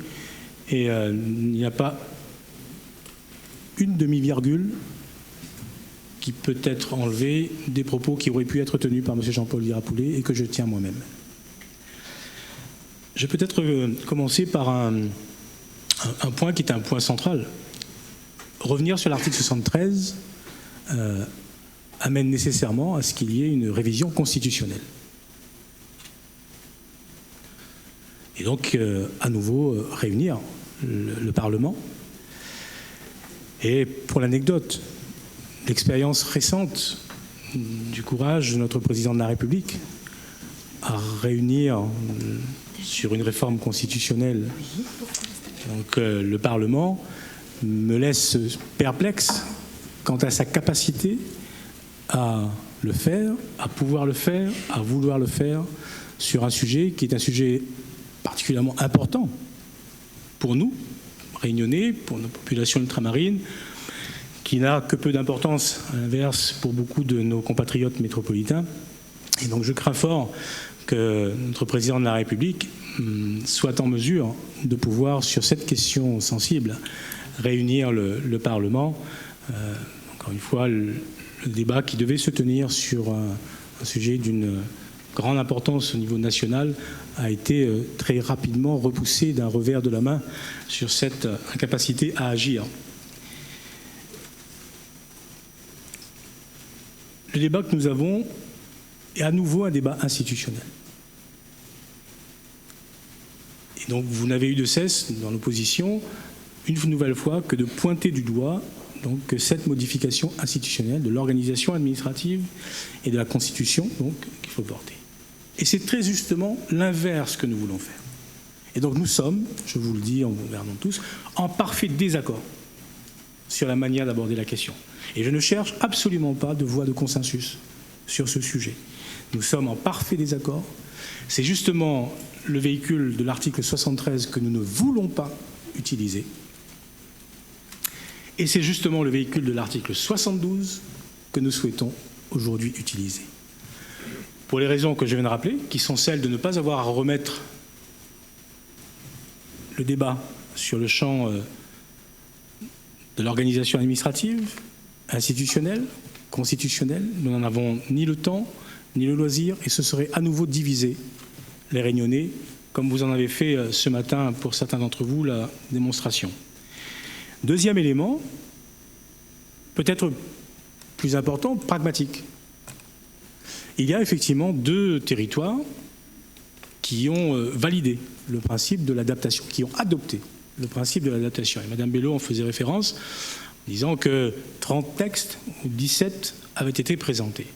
Et il n'y a pas une demi-virgule qui peut être enlevée des propos qui auraient pu être tenus par M. Jean-Paul Virapoulet et que je tiens moi-même. Je vais peut-être commencer par un point qui est un point central. Revenir sur l'article 73 amène nécessairement à ce qu'il y ait une révision constitutionnelle. Et donc, à nouveau, réunir le Parlement. Et pour l'anecdote, l'expérience récente du courage de notre président de la République à réunir sur une réforme constitutionnelle donc, le Parlement me laisse perplexe quant à sa capacité à le faire, à pouvoir le faire, à vouloir le faire sur un sujet qui est un sujet particulièrement important pour nous, réunionnais, pour nos populations ultramarines, qui n'a que peu d'importance, à l'inverse, pour beaucoup de nos compatriotes métropolitains. Et donc je crains fort que notre président de la République soit en mesure de pouvoir, sur cette question sensible, réunir le Parlement. Encore une fois, le débat qui devait se tenir sur un sujet d'une grande importance au niveau national a été très rapidement repoussé d'un revers de la main sur cette incapacité à agir. Le débat que nous avons est à nouveau un débat institutionnel. Et donc vous n'avez eu de cesse, dans l'opposition, une nouvelle fois, que de pointer du doigt donc, cette modification institutionnelle de l'organisation administrative et de la Constitution qu'il faut porter. Et c'est très justement l'inverse que nous voulons faire. Et donc nous sommes, je vous le dis en vous regardant tous, en parfait désaccord sur la manière d'aborder la question. Et je ne cherche absolument pas de voie de consensus sur ce sujet. Nous sommes en parfait désaccord. C'est justement le véhicule de l'article 73 que nous ne voulons pas utiliser. Et c'est justement le véhicule de l'article 72 que nous souhaitons aujourd'hui utiliser. Pour les raisons que je viens de rappeler, qui sont celles de ne pas avoir à remettre le débat sur le champ de l'organisation administrative, institutionnelle, constitutionnelle. Nous n'en avons ni le temps, ni le loisir, et ce serait à nouveau diviser les Réunionnais, comme vous en avez fait ce matin pour certains d'entre vous la démonstration. Deuxième élément, peut-être plus important, pragmatique. Il y a effectivement deux territoires qui ont validé le principe de l'adaptation, qui ont adopté le principe de l'adaptation. Et Mme Bello en faisait référence en disant que 30 textes ou 17 avaient été présentés.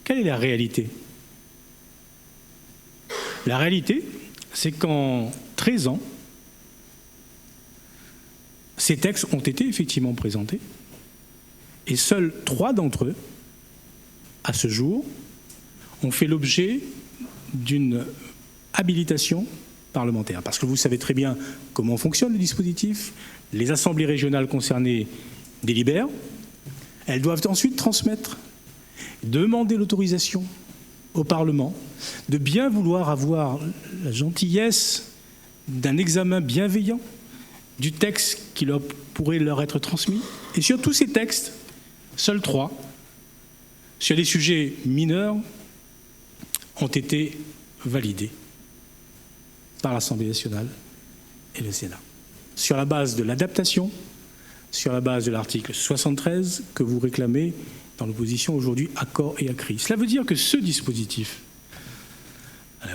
Quelle est la réalité? La réalité, c'est qu'en 13 ans, ces textes ont été effectivement présentés et seuls 3 d'entre eux, à ce jour, ont fait l'objet d'une habilitation parlementaire. Parce que vous savez très bien comment fonctionne le dispositif. Les assemblées régionales concernées délibèrent. Elles doivent ensuite transmettre, demander l'autorisation au Parlement, de bien vouloir avoir la gentillesse d'un examen bienveillant du texte qui pourrait leur être transmis. Et sur tous ces textes, seuls 3, sur des sujets mineurs, ont été validés par l'Assemblée nationale et le Sénat, sur la base de l'adaptation sur la base de l'article 73 que vous réclamez dans l'opposition aujourd'hui à corps et à cri. Cela veut dire que ce dispositif,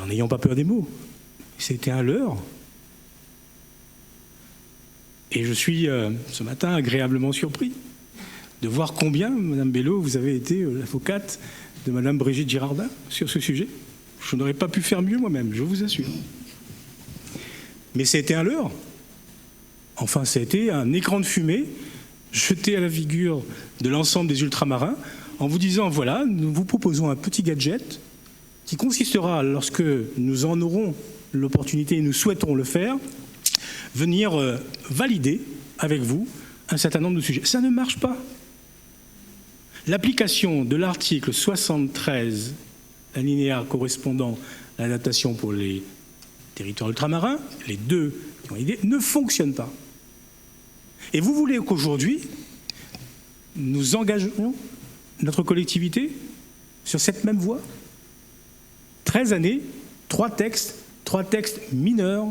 en n'ayant pas peur des mots, c'était un leurre. Et je suis ce matin agréablement surpris de voir combien, Madame Bello, vous avez été l'avocate de Madame Brigitte Girardin sur ce sujet. Je n'aurais pas pu faire mieux moi-même, je vous assure. Mais c'était un leurre. Enfin, ça a été un écran de fumée jeté à la figure de l'ensemble des ultramarins en vous disant, voilà, nous vous proposons un petit gadget qui consistera, lorsque nous en aurons l'opportunité et nous souhaiterons le faire, venir valider avec vous un certain nombre de sujets. Ça ne marche pas. L'application de l'article 73, alinéa correspondant à l'adaptation pour les territoires ultramarins, les deux qui ont l'idée, ne fonctionne pas. Et vous voulez qu'aujourd'hui, nous engagions notre collectivité sur cette même voie ? 13 années, 3 textes mineurs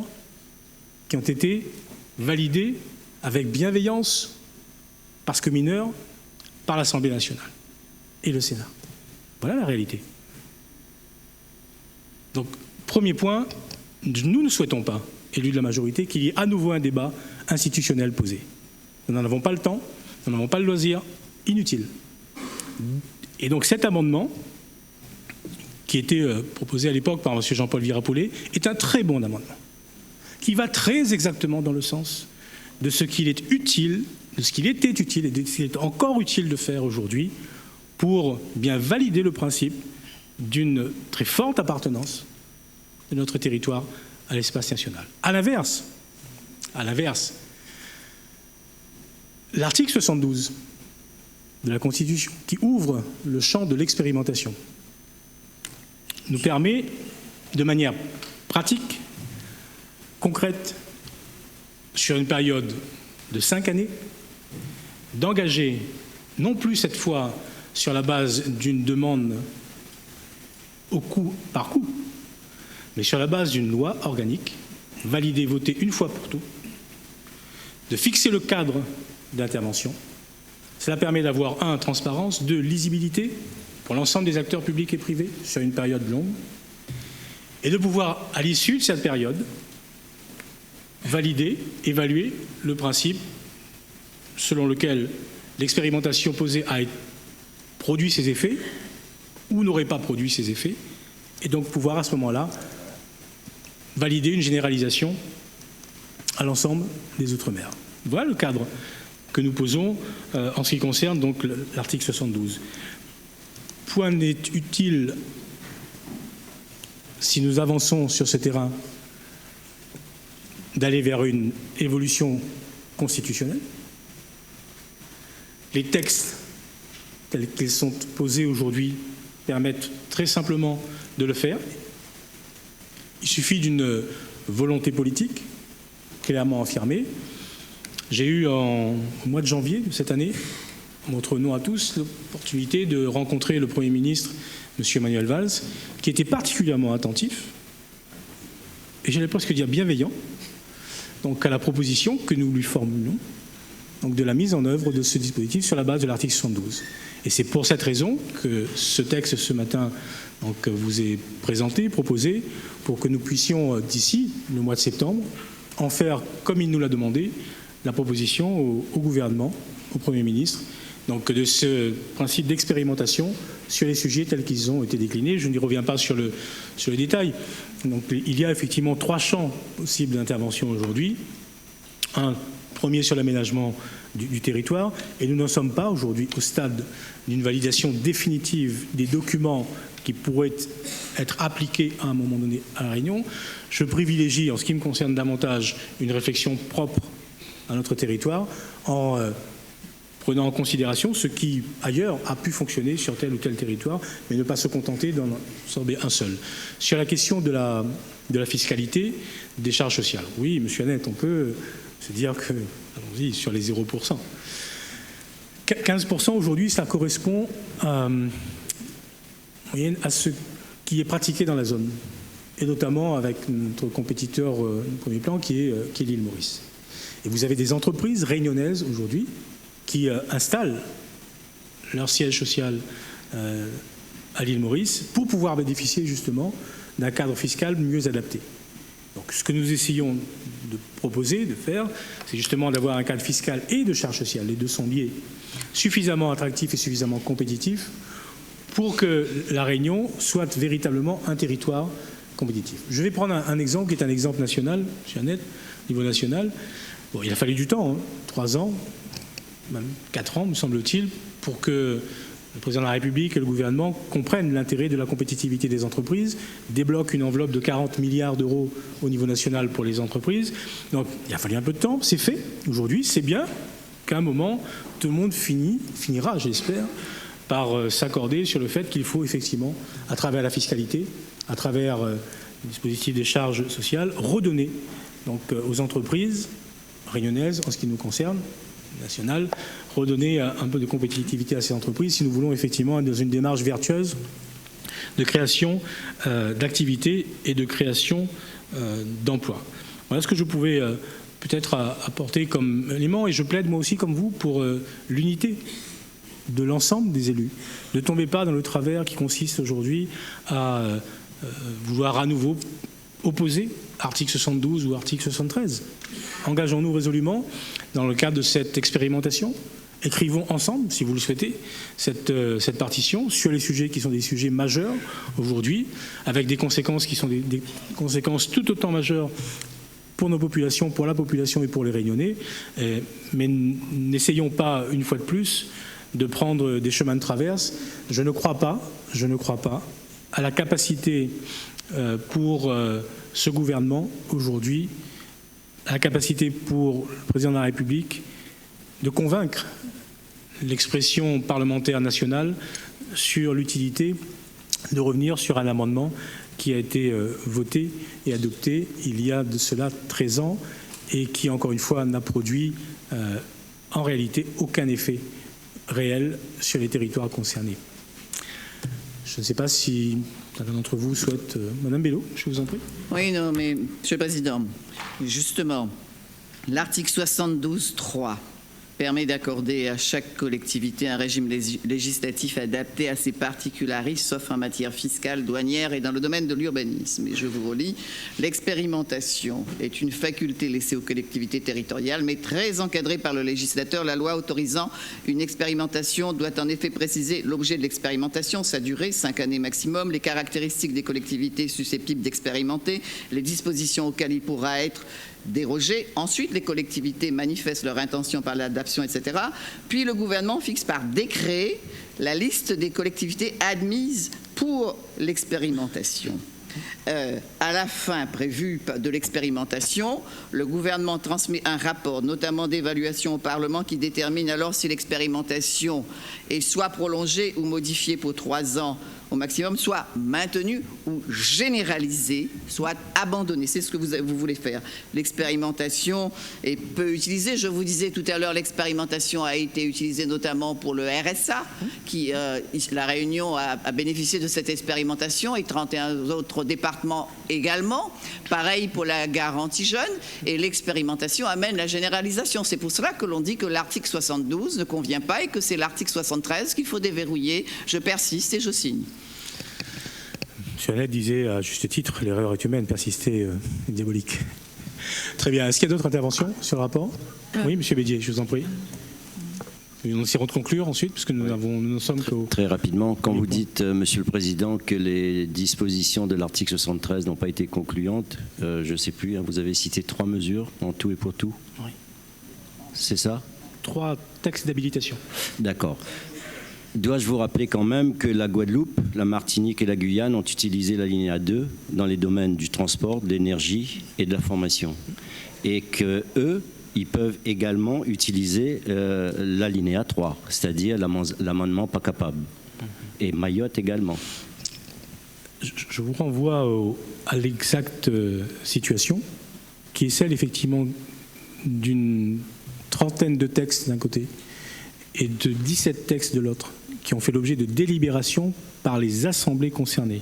qui ont été validés avec bienveillance, parce que mineurs, par l'Assemblée nationale et le Sénat. Voilà la réalité. Donc, premier point, nous ne souhaitons pas, élus de la majorité, qu'il y ait à nouveau un débat institutionnel posé. Nous n'en avons pas le temps, nous n'en avons pas le loisir, inutile. Et donc cet amendement, qui était proposé à l'époque par M. Jean-Paul Virapoulet, est un très bon amendement, qui va très exactement dans le sens de ce qu'il est utile, de ce qu'il était utile et de ce qu'il est encore utile de faire aujourd'hui pour bien valider le principe d'une très forte appartenance de notre territoire à l'espace national. À l'inverse, l'article 72 de la Constitution, qui ouvre le champ de l'expérimentation, nous permet de manière pratique, concrète, sur une période de 5 années, d'engager, non plus cette fois sur la base d'une demande au coup par coup, mais sur la base d'une loi organique, validée, votée une fois pour toutes, de fixer le cadre d'intervention. Cela permet d'avoir, 1, transparence, 2, lisibilité pour l'ensemble des acteurs publics et privés sur une période longue, et de pouvoir, à l'issue de cette période, valider, évaluer le principe selon lequel l'expérimentation posée a produit ses effets ou n'aurait pas produit ses effets, et donc pouvoir à ce moment-là valider une généralisation à l'ensemble des Outre-mer. Voilà le cadre que nous posons en ce qui concerne donc l'article 72. Point n'est utile si nous avançons sur ce terrain d'aller vers une évolution constitutionnelle. Les textes tels qu'ils sont posés aujourd'hui permettent très simplement de le faire. Il suffit d'une volonté politique clairement affirmée. J'ai eu au mois de janvier de cette année, notre nom à tous, l'opportunité de rencontrer le Premier ministre, M. Manuel Valls, qui était particulièrement attentif, et j'allais presque dire bienveillant, donc à la proposition que nous lui formulons, donc de la mise en œuvre de ce dispositif sur la base de l'article 72. Et c'est pour cette raison que ce texte, ce matin, donc, vous est présenté, proposé, pour que nous puissions, d'ici le mois de septembre, en faire, comme il nous l'a demandé, la proposition au gouvernement, au Premier ministre, donc de ce principe d'expérimentation sur les sujets tels qu'ils ont été déclinés. Je n'y reviens pas sur le détail. Donc, il y a effectivement 3 champs possibles d'intervention aujourd'hui. Un premier sur l'aménagement du territoire, et nous n'en sommes pas aujourd'hui au stade d'une validation définitive des documents qui pourraient être appliqués à un moment donné à La Réunion. Je privilégie, en ce qui me concerne davantage, une réflexion propre à notre territoire, en prenant en considération ce qui, ailleurs, a pu fonctionner sur tel ou tel territoire, mais ne pas se contenter d'en absorber un seul. Sur la question de la fiscalité, des charges sociales, oui, monsieur Annette, on peut se dire que, allons-y, sur les 0%. 15% aujourd'hui, ça correspond à ce qui est pratiqué dans la zone, et notamment avec notre compétiteur de premier plan qui est l'île Maurice. Et vous avez des entreprises réunionnaises aujourd'hui qui installent leur siège social à l'île Maurice pour pouvoir bénéficier justement d'un cadre fiscal mieux adapté. Donc ce que nous essayons de proposer, de faire, c'est justement d'avoir un cadre fiscal et de charges sociales, les deux sont liés, suffisamment attractifs et suffisamment compétitifs pour que la Réunion soit véritablement un territoire compétitif. Je vais prendre un exemple qui est un exemple national, M. Annette, au niveau national. Bon, il a fallu du temps, 3 ans, même 4 ans, me semble-t-il, pour que le président de la République et le gouvernement comprennent l'intérêt de la compétitivité des entreprises, débloquent une enveloppe de 40 milliards d'euros au niveau national pour les entreprises. Donc il a fallu un peu de temps, c'est fait. Aujourd'hui, c'est bien qu'à un moment, tout le monde finira, j'espère, par s'accorder sur le fait qu'il faut effectivement, à travers la fiscalité, à travers le dispositif des charges sociales, redonner donc, aux entreprises réunionnaises, en ce qui nous concerne, nationales, redonner un peu de compétitivité à ces entreprises si nous voulons effectivement être dans une démarche vertueuse de création d'activités et de création d'emplois. Voilà ce que je pouvais peut-être apporter comme élément, et je plaide moi aussi comme vous pour l'unité de l'ensemble des élus. Ne tombez pas dans le travers qui consiste aujourd'hui à vouloir à nouveau opposer article 72 ou article 73. Engageons-nous résolument dans le cadre de cette expérimentation. Écrivons ensemble, si vous le souhaitez, cette partition sur les sujets qui sont des sujets majeurs aujourd'hui, avec des conséquences qui sont des conséquences tout autant majeures pour nos populations, pour la population et pour les Réunionnais. Mais n'essayons pas, une fois de plus, de prendre des chemins de traverse. Je ne crois pas à la capacité pour ce gouvernement aujourd'hui, à la capacité pour le président de la République de convaincre l'expression parlementaire nationale sur l'utilité de revenir sur un amendement qui a été voté et adopté il y a de cela 13 ans et qui, encore une fois, n'a produit en réalité aucun effet réel sur les territoires concernés. Je ne sais pas si l'un d'entre vous souhaite... Madame Bello, je vous en prie. Oui, non, mais Monsieur le Président, justement, l'article 72.3 permet d'accorder à chaque collectivité un régime législatif adapté à ses particularités, sauf en matière fiscale, douanière et dans le domaine de l'urbanisme. Et je vous relis, l'expérimentation est une faculté laissée aux collectivités territoriales, mais très encadrée par le législateur. La loi autorisant une expérimentation doit en effet préciser l'objet de l'expérimentation, sa durée, 5 années maximum, les caractéristiques des collectivités susceptibles d'expérimenter, les dispositions auxquelles il pourra être dérogé. Ensuite, les collectivités manifestent leur intention par l'adaptation, etc. Puis le gouvernement fixe par décret la liste des collectivités admises pour l'expérimentation. À la fin prévue de l'expérimentation, le gouvernement transmet un rapport, notamment d'évaluation au Parlement, qui détermine alors si l'expérimentation est soit prolongée ou modifiée pour 3 ans au maximum, soit maintenue ou généralisée, soit abandonnée. C'est ce que vous voulez faire. L'expérimentation est peu utilisée. Je vous disais tout à l'heure, l'expérimentation a été utilisée notamment pour le RSA, qui, la Réunion a bénéficié de cette expérimentation et 31 autres départements également. Pareil pour la garantie jeune. Et l'expérimentation amène la généralisation. C'est pour cela que l'on dit que l'article 72 ne convient pas et que c'est l'article 73 qu'il faut déverrouiller. Je persiste et je signe. M. Annette disait à juste titre, l'erreur est humaine, persister est diabolique. Très bien. Est-ce qu'il y a d'autres interventions sur le rapport? Oui, M. Bédier, je vous en prie. Nous essayerons de conclure ensuite, puisque nous ne sommes qu'au... Très rapidement, quand vous dites, Monsieur le Président, que les dispositions de l'article 73 n'ont pas été concluantes, je ne sais plus, vous avez cité 3 mesures, en tout et pour tout. Oui. C'est ça? 3 textes d'habilitation. D'accord. Dois-je vous rappeler quand même que la Guadeloupe, la Martinique et la Guyane ont utilisé l'alinéa 2 dans les domaines du transport, de l'énergie et de la formation. Et que eux, ils peuvent également utiliser l'alinéa 3, c'est-à-dire l'amendement pas capable. Et Mayotte également. Je vous renvoie à l'exacte situation, qui est celle effectivement d'une trentaine de textes d'un côté et de 17 textes de l'autre, qui ont fait l'objet de délibérations par les assemblées concernées.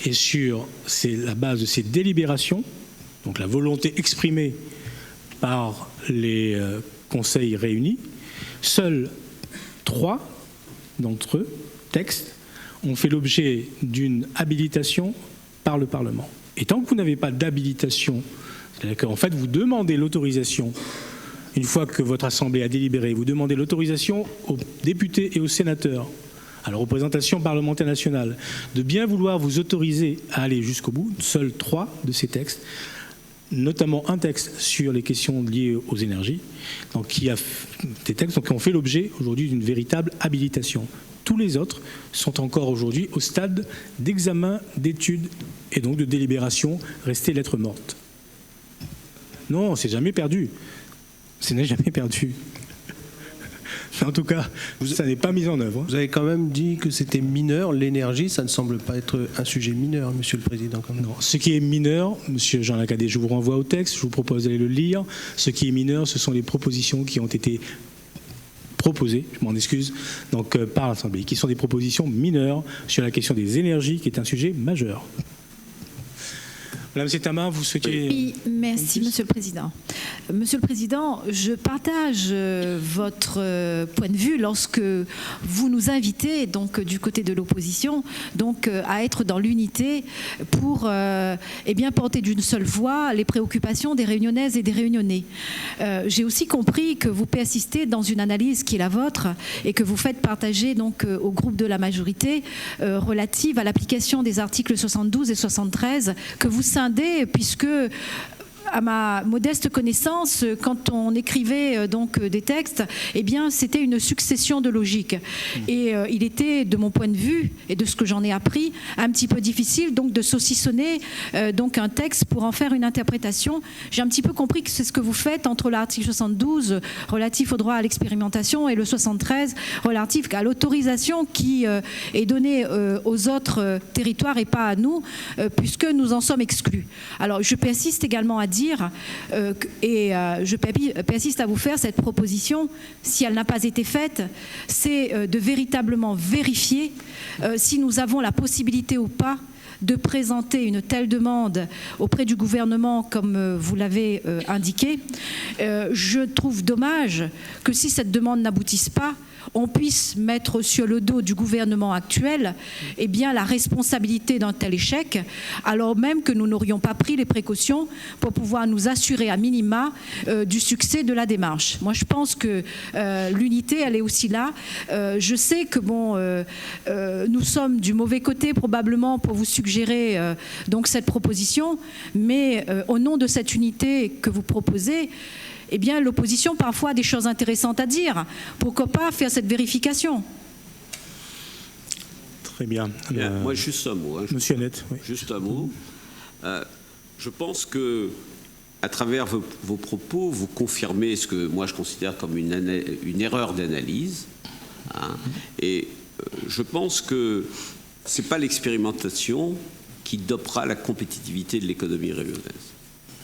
Et sur la base de ces délibérations, donc la volonté exprimée par les conseils réunis. Seuls 3 d'entre eux, textes, ont fait l'objet d'une habilitation par le Parlement. Et tant que vous n'avez pas d'habilitation, c'est-à-dire qu'en fait vous demandez l'autorisation, une fois que votre Assemblée a délibéré, vous demandez l'autorisation aux députés et aux sénateurs, à la représentation parlementaire nationale, de bien vouloir vous autoriser à aller jusqu'au bout. Seuls 3 de ces textes, notamment un texte sur les questions liées aux énergies, donc qui a des textes donc, qui ont fait l'objet aujourd'hui d'une véritable habilitation. Tous les autres sont encore aujourd'hui au stade d'examen, d'étude et donc de délibération, restées lettres mortes. Non, c'est jamais perdu. Ce n'est jamais perdu. En tout cas, ça n'est pas mis en œuvre. Vous avez quand même dit que c'était mineur. L'énergie, ça ne semble pas être un sujet mineur, Monsieur le Président. Quand même. Non, ce qui est mineur, Monsieur Jean Lacadé, je vous renvoie au texte, je vous propose d'aller le lire. Ce qui est mineur, ce sont les propositions qui ont été proposées, je m'en excuse, donc par l'Assemblée, qui sont des propositions mineures sur la question des énergies, qui est un sujet majeur. Madame Setama, vous souhaitez... Oui, merci, Monsieur le Président. Monsieur le Président, je partage votre point de vue lorsque vous nous invitez, donc du côté de l'opposition, donc à être dans l'unité pour eh bien, porter d'une seule voix les préoccupations des Réunionnaises et des Réunionnais. J'ai aussi compris que vous persistez dans une analyse qui est la vôtre et que vous faites partager donc au groupe de la majorité relative à l'application des articles 72 et 73 que vous scindez, puisque à ma modeste connaissance, quand on écrivait donc des textes, eh bien c'était une succession de logiques. Et il était, de mon point de vue et de ce que j'en ai appris, un petit peu difficile donc de saucissonner donc un texte pour en faire une interprétation. J'ai un petit peu compris que c'est ce que vous faites entre l'article 72 relatif au droit à l'expérimentation et le 73 relatif à l'autorisation qui est donnée aux autres territoires et pas à nous, puisque nous en sommes exclus. Alors je persiste également à dire je persiste à vous faire cette proposition, si elle n'a pas été faite, c'est de véritablement vérifier si nous avons la possibilité ou pas de présenter une telle demande auprès du gouvernement comme vous l'avez indiqué. Je trouve dommage que si cette demande n'aboutisse pas, on puisse mettre sur le dos du gouvernement actuel eh bien, la responsabilité d'un tel échec, alors même que nous n'aurions pas pris les précautions pour pouvoir nous assurer à minima du succès de la démarche. Moi, je pense que l'unité, elle est aussi là. Je sais que bon, nous sommes du mauvais côté probablement pour vous suggérer donc cette proposition, mais au nom de cette unité que vous proposez, eh bien, l'opposition parfois a des choses intéressantes à dire. Pourquoi pas faire cette vérification? Très bien. Moi, juste un mot. Monsieur Annette. Oui. Juste un mot. Je pense que, à travers vos propos, vous confirmez ce que moi je considère comme une erreur d'analyse. Hein, et je pense que ce n'est pas l'expérimentation qui dopera la compétitivité de l'économie réunionnaise.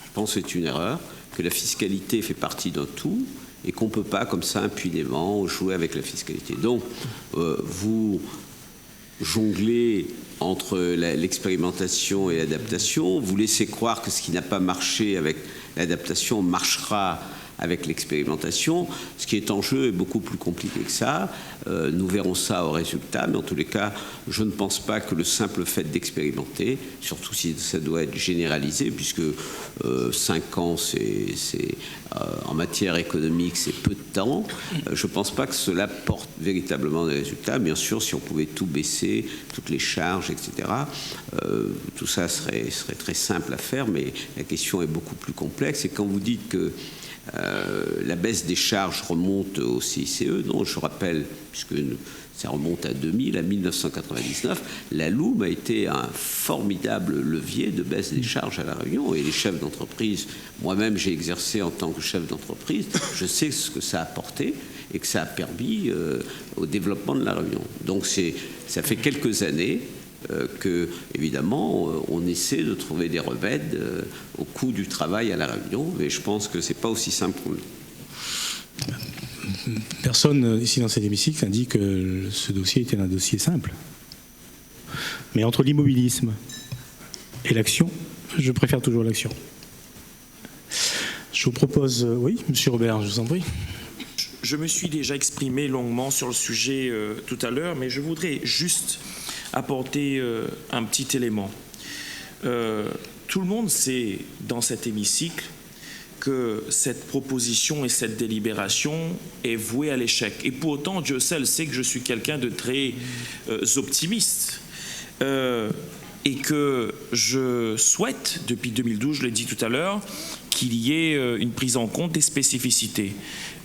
Je pense que c'est une erreur, que la fiscalité fait partie d'un tout et qu'on ne peut pas comme ça impunément jouer avec la fiscalité. Donc, vous jonglez entre l'expérimentation et l'adaptation, vous laissez croire que ce qui n'a pas marché avec l'adaptation marchera avec l'expérimentation. Ce qui est en jeu est beaucoup plus compliqué que ça. Nous verrons ça au résultat, mais en tous les cas, je ne pense pas que le simple fait d'expérimenter, surtout si ça doit être généralisé, puisque 5 ans, en matière économique, c'est peu de temps. Je ne pense pas que cela porte véritablement des résultats. Bien sûr, si on pouvait tout baisser, toutes les charges, etc., tout ça serait très simple à faire, mais la question est beaucoup plus complexe. Et quand vous dites que la baisse des charges remonte au CICE, non, je rappelle, puisque ça remonte à 2000, à 1999, la LOUM a été un formidable levier de baisse des charges à La Réunion, et les chefs d'entreprise, moi-même j'ai exercé en tant que chef d'entreprise, je sais ce que ça a apporté et que ça a permis au développement de La Réunion. Donc ça fait quelques années que, évidemment, on essaie de trouver des remèdes au coût du travail à La Réunion, mais je pense que ce n'est pas aussi simple pour nous. Personne ici dans cet hémicycle indique que ce dossier était un dossier simple. Mais entre l'immobilisme et l'action, je préfère toujours l'action. Je vous propose... oui, Monsieur Robert, je vous en prie. Je me suis déjà exprimé longuement sur le sujet tout à l'heure, mais je voudrais juste apporter un petit élément. Tout le monde sait dans cet hémicycle que cette proposition et cette délibération est vouée à l'échec. Et pour autant, Dieu seul sait que je suis quelqu'un de très optimiste. Et que je souhaite, depuis 2012, je l'ai dit tout à l'heure, qu'il y ait une prise en compte des spécificités.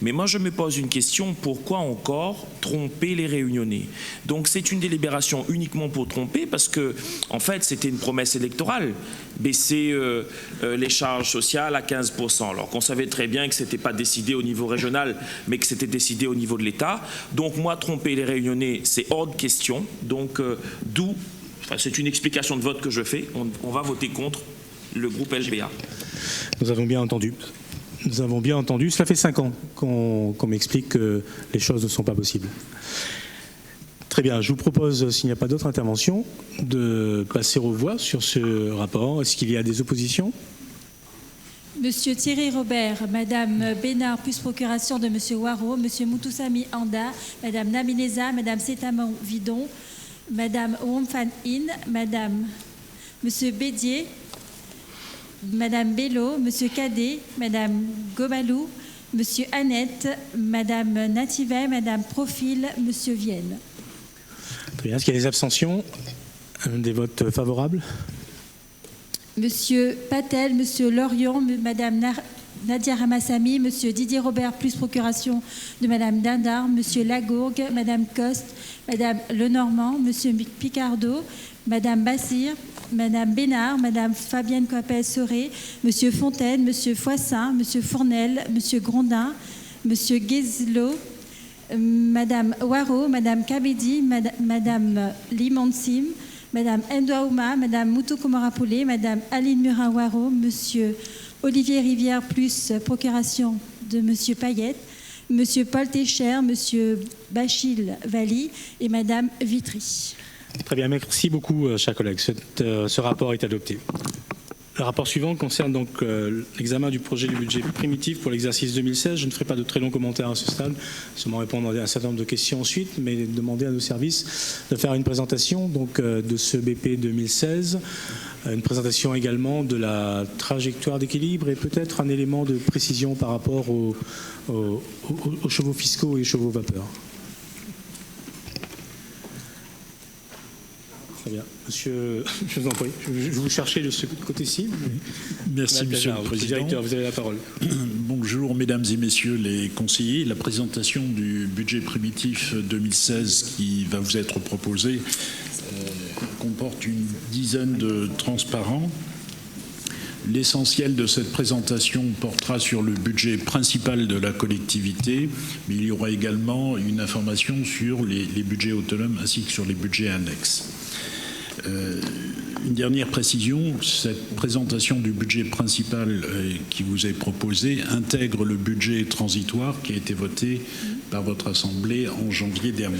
Mais moi, je me pose une question, pourquoi encore tromper les réunionnais? Donc c'est une délibération uniquement pour tromper, parce que, en fait, c'était une promesse électorale, baisser les charges sociales à 15%, alors qu'on savait très bien que ce n'était pas décidé au niveau régional, mais que c'était décidé au niveau de l'État. Donc moi, tromper les réunionnais, c'est hors de question. Donc d'où... c'est une explication de vote que je fais. On va voter contre le groupe LGBA. Nous avons bien entendu. Nous avons bien entendu. Cela fait 5 ans qu'on m'explique que les choses ne sont pas possibles. Très bien. Je vous propose, s'il n'y a pas d'autres interventions, de passer aux voix sur ce rapport. Est-ce qu'il y a des oppositions? Monsieur Thierry Robert, Madame Bénard, plus procuration de Monsieur Waro, Monsieur Moutoussami Anda, Madame Namineza, Madame Sétamon Vidon, Madame Womfan In, Madame, Monsieur Bédier, Madame Bello, Monsieur Cadet, Madame Gobalou, Monsieur Annette, Madame Nativet, Madame Profil, Monsieur Vienne. Très bien. Est-ce qu'il y a des abstentions? Des votes favorables? Monsieur Patel, Monsieur Lorion, Madame Nadia Ramassami, Monsieur Didier Robert, plus procuration de Madame Dindar, Monsieur Lagourgue, Madame Coste, Madame Lenormand, Monsieur Picardo, Madame Bassir, Madame Bénard, Madame Fabienne Coppel-Soré, Monsieur Fontaine, Monsieur Foissin, Monsieur Fournel, Monsieur Grondin, Monsieur Guézelot, Madame Waro, Madame Kabedi, Madame Limonsim, Madame Ndouaouma, Madame Moutou-Komarapoulé, Madame Aline Murin-Waro, Monsieur Olivier Rivière, plus procuration de Monsieur Payette, Monsieur Paul Técher, Monsieur Bachil Valli et Madame Vitry. Très bien, merci beaucoup, chers collègues. Ce rapport est adopté. Le rapport suivant concerne donc l'examen du projet du budget primitif pour l'exercice 2016. Je ne ferai pas de très longs commentaires à ce stade, seulement répondre à un certain nombre de questions ensuite, mais demander à nos services de faire une présentation donc, de ce BP 2016, une présentation également de la trajectoire d'équilibre et peut-être un élément de précision par rapport aux chevaux fiscaux et chevaux vapeur. Très bien. Monsieur, je vous en prie, je vais vous chercher de ce côté-ci. Merci, Monsieur le Président. Directeur, vous avez la parole. Bonjour, Mesdames et Messieurs les conseillers. La présentation du budget primitif 2016 qui va vous être proposé comporte une dizaine de transparents. L'essentiel de cette présentation portera sur le budget principal de la collectivité, mais il y aura également une information sur les budgets autonomes ainsi que sur les budgets annexes. Une dernière précision, cette présentation du budget principal qui vous est proposée intègre le budget transitoire qui a été voté par votre Assemblée en janvier dernier.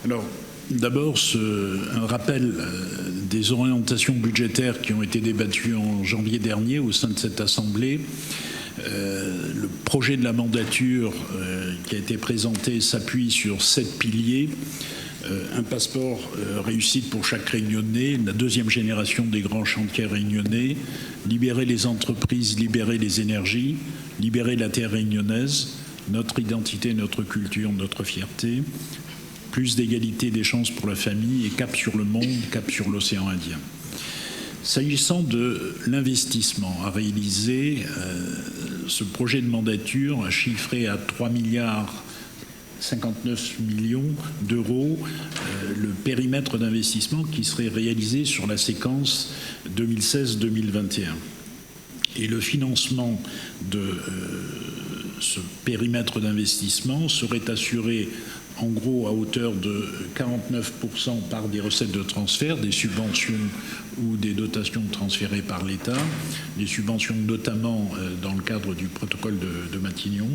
Alors, d'abord, un rappel des orientations budgétaires qui ont été débattues en janvier dernier au sein de cette Assemblée. Le projet de la mandature qui a été présenté s'appuie sur 7 piliers. Un passeport réussite pour chaque Réunionnais, la deuxième génération des grands chantiers réunionnais, libérer les entreprises, libérer les énergies, libérer la terre réunionnaise, notre identité, notre culture, notre fierté, plus d'égalité des chances pour la famille et cap sur le monde, cap sur l'océan Indien. S'agissant de l'investissement à réaliser, ce projet de mandature a chiffré à 3,59 milliards d'euros le périmètre d'investissement qui serait réalisé sur la séquence 2016-2021. Et le financement de ce périmètre d'investissement serait assuré en gros à hauteur de 49% par des recettes de transfert, des subventions ou des dotations transférées par l'État, des subventions notamment dans le cadre du protocole de Matignon,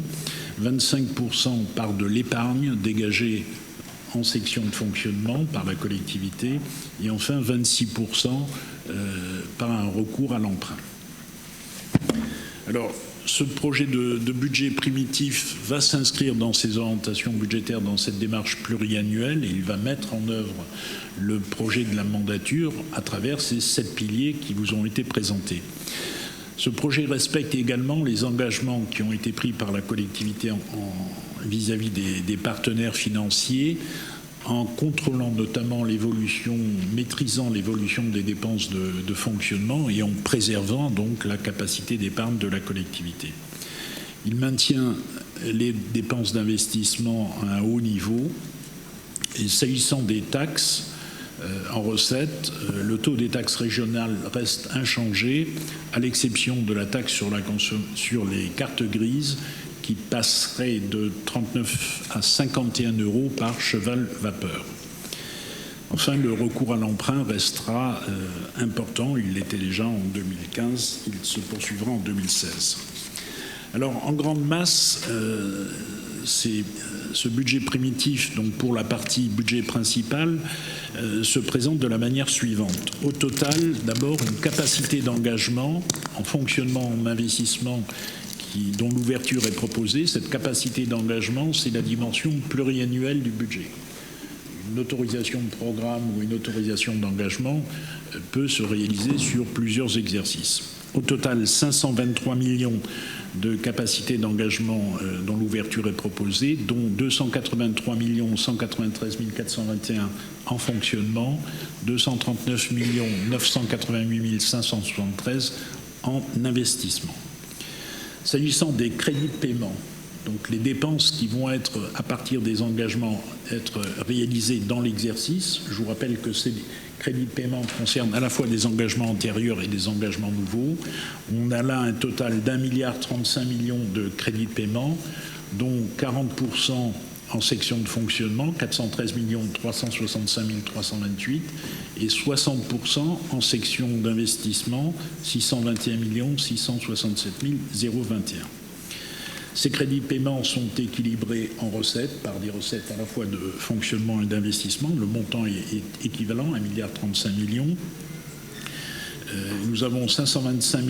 25% par de l'épargne dégagée en section de fonctionnement par la collectivité et enfin 26% par un recours à l'emprunt. Alors, ce projet de budget primitif va s'inscrire dans ces orientations budgétaires, dans cette démarche pluriannuelle, et il va mettre en œuvre le projet de la mandature à travers ces 7 piliers qui vous ont été présentés. Ce projet respecte également les engagements qui ont été pris par la collectivité vis-à-vis des partenaires financiers, en contrôlant notamment l'évolution, maîtrisant l'évolution des dépenses de fonctionnement et en préservant donc la capacité d'épargne de la collectivité. Il maintient les dépenses d'investissement à un haut niveau. Et s'agissant des taxes en recettes, le taux des taxes régionales reste inchangé, à l'exception de la taxe sur les cartes grises, qui passerait de 39 à 51 € par cheval vapeur. Enfin, le recours à l'emprunt restera important. Il l'était déjà en 2015, il se poursuivra en 2016. Alors, en grande masse, ce budget primitif, donc pour la partie budget principal, se présente de la manière suivante. Au total, d'abord, une capacité d'engagement en fonctionnement, en investissement, dont l'ouverture est proposée. Cette capacité d'engagement, c'est la dimension pluriannuelle du budget. Une autorisation de programme ou une autorisation d'engagement peut se réaliser sur plusieurs exercices. Au total, 523 millions de capacités d'engagement dont l'ouverture est proposée, dont 283 193 421 en fonctionnement, 239 988 573 en investissement. S'agissant des crédits de paiement, donc les dépenses qui vont être, à partir des engagements, être réalisées dans l'exercice, je vous rappelle que ces crédits de paiement concernent à la fois des engagements antérieurs et des engagements nouveaux. On a là un total d'1,35 milliard de crédits de paiement, dont 40% en section de fonctionnement, 413 365 328, et 60% en section d'investissement, 621 667 021. Ces crédits de paiement sont équilibrés en recettes par des recettes à la fois de fonctionnement et d'investissement. Le montant est équivalent, 1,35 milliard. Nous avons 525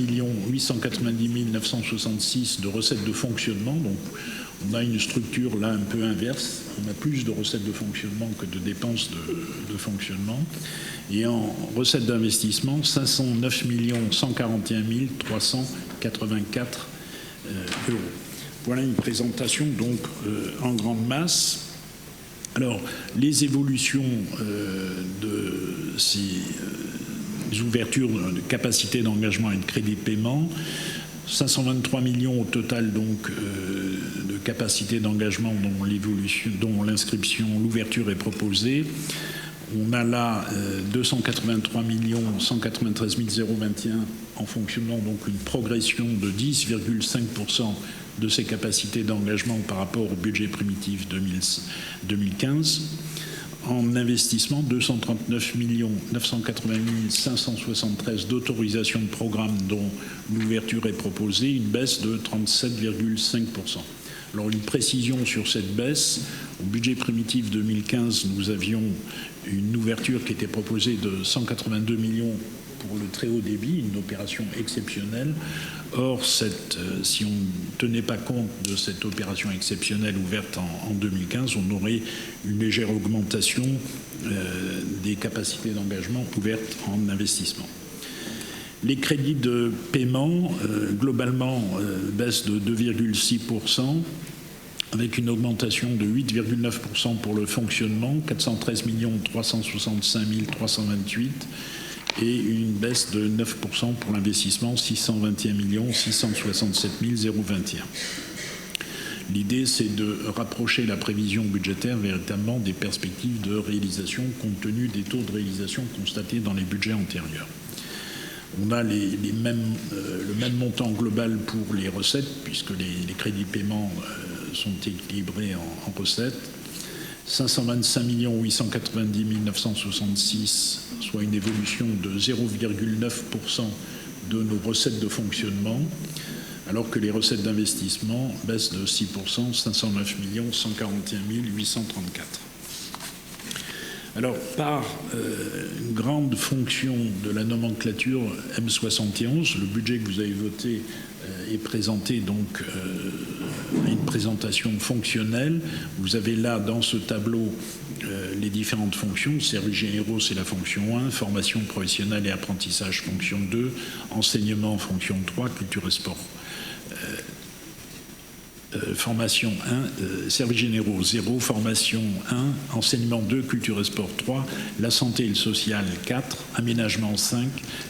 890 966 de recettes de fonctionnement. Donc, on a une structure là un peu inverse. On a plus de recettes de fonctionnement que de dépenses de fonctionnement. Et en recettes d'investissement, 509 141 384 euros. Voilà une présentation donc en grande masse. Alors, les évolutions de ces ouvertures de capacité d'engagement et de crédit de paiement, 523 millions au total donc de capacité d'engagement dont l'inscription, l'ouverture est proposée. On a là 283 193 021 en fonctionnement, donc une progression de 10,5% de ces capacités d'engagement par rapport au budget primitif 2015. En investissement, 239 980 573 d'autorisation de programme dont l'ouverture est proposée, une baisse de 37,5%. Alors une précision sur cette baisse, au budget primitif 2015, nous avions une ouverture qui était proposée de 182 millions pour le très haut débit, une opération exceptionnelle. Or, si on ne tenait pas compte de cette opération exceptionnelle ouverte en 2015, on aurait une légère augmentation des capacités d'engagement ouvertes en investissement. Les crédits de paiement, globalement, baissent de 2,6%, avec une augmentation de 8,9% pour le fonctionnement, 413 365 328, et une baisse de 9% pour l'investissement, 621 667 021. L'idée, c'est de rapprocher la prévision budgétaire véritablement des perspectives de réalisation compte tenu des taux de réalisation constatés dans les budgets antérieurs. On a le même montant global pour les recettes, puisque les crédits de paiement sont équilibrés en recettes. 525 890 966, soit une évolution de 0,9% de nos recettes de fonctionnement, alors que les recettes d'investissement baissent de 6%, 509 141 834. Alors, par une grande fonction de la nomenclature M71, le budget que vous avez voté est présenté donc à une présentation fonctionnelle. Vous avez là, dans ce tableau, les différentes fonctions. Services généraux, c'est la fonction 1, formation professionnelle et apprentissage, fonction 2, enseignement, fonction 3, culture et sport. Formation 1, services généraux 0, formation 1, enseignement 2, culture et sport 3, la santé et le social 4, aménagement 5,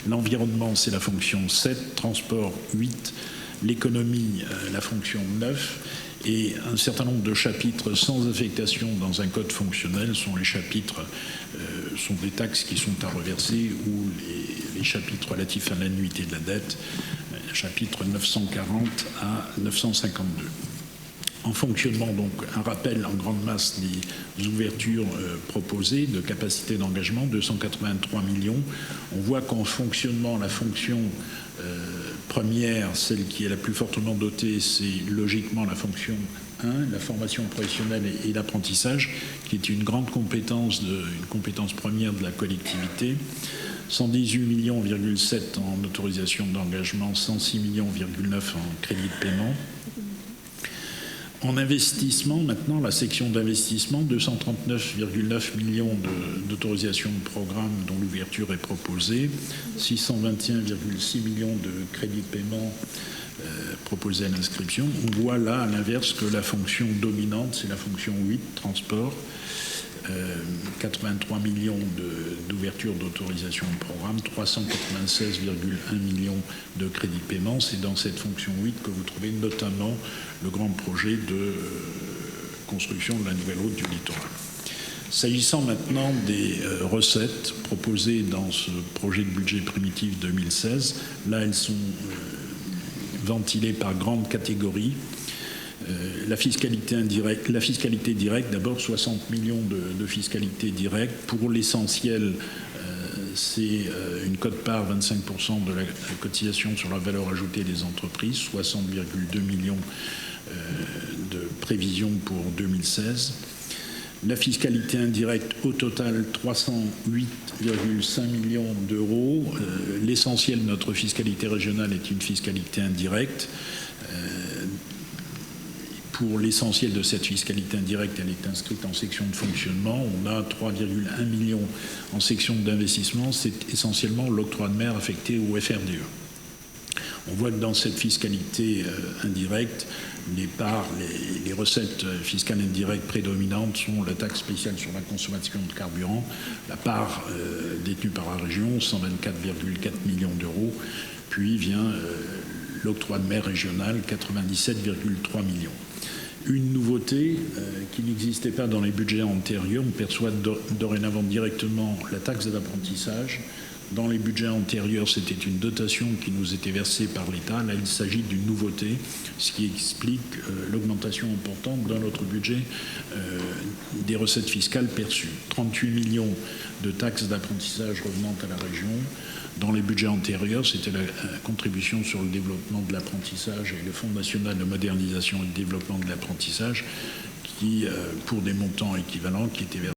l'environnement c'est la fonction 7, transport 8, l'économie la fonction 9 et un certain nombre de chapitres sans affectation dans un code fonctionnel sont les chapitres, sont des taxes qui sont à reverser ou les chapitres relatifs à l'annuité de la dette, chapitres 940 à 952. En fonctionnement, donc, un rappel en grande masse des ouvertures proposées de capacité d'engagement, 283 millions. On voit qu'en fonctionnement, la fonction première, celle qui est la plus fortement dotée, c'est logiquement la fonction 1, la formation professionnelle et l'apprentissage, qui est une grande compétence, une compétence première de la collectivité. 118,7 millions en autorisation d'engagement, 106,9 millions en crédit de paiement. En investissement, maintenant, la section d'investissement, 239,9 millions d'autorisations de programme dont l'ouverture est proposée, 621,6 millions de crédits de paiement proposés à l'inscription. On voit là, à l'inverse, que la fonction dominante, c'est la fonction 8, transport, 83 millions d'ouverture d'autorisation de programme, 396,1 millions de crédits de paiement. C'est dans cette fonction 8 que vous trouvez notamment le grand projet de construction de la nouvelle route du littoral. S'agissant maintenant des recettes proposées dans ce projet de budget primitif 2016, là elles sont ventilées par grandes catégories. La fiscalité indirecte, la fiscalité directe, d'abord 60 millions de fiscalité directe. Pour l'essentiel, c'est une quote-part 25% de la cotisation sur la valeur ajoutée des entreprises, 60,2 millions de prévisions pour 2016. La fiscalité indirecte, au total, 308,5 millions d'euros. L'essentiel de notre fiscalité régionale est une fiscalité indirecte. Pour l'essentiel de cette fiscalité indirecte, elle est inscrite en section de fonctionnement. On a 3,1 millions en section d'investissement. C'est essentiellement l'octroi de mer affecté au FRDE. On voit que dans cette fiscalité indirecte, les recettes fiscales indirectes prédominantes sont la taxe spéciale sur la consommation de carburant, la part détenue par la région, 124,4 millions d'euros, puis vient l'octroi de mer régional, 97,3 millions. Une nouveauté qui n'existait pas dans les budgets antérieurs, on perçoit dorénavant directement la taxe d'apprentissage. Dans les budgets antérieurs, c'était une dotation qui nous était versée par l'État. Là, il s'agit d'une nouveauté, ce qui explique l'augmentation importante dans notre budget des recettes fiscales perçues. 38 millions de taxes d'apprentissage revenant à la région. Dans les budgets antérieurs, c'était la contribution sur le développement de l'apprentissage et le Fonds national de modernisation et de développement de l'apprentissage qui, pour des montants équivalents, qui étaient versés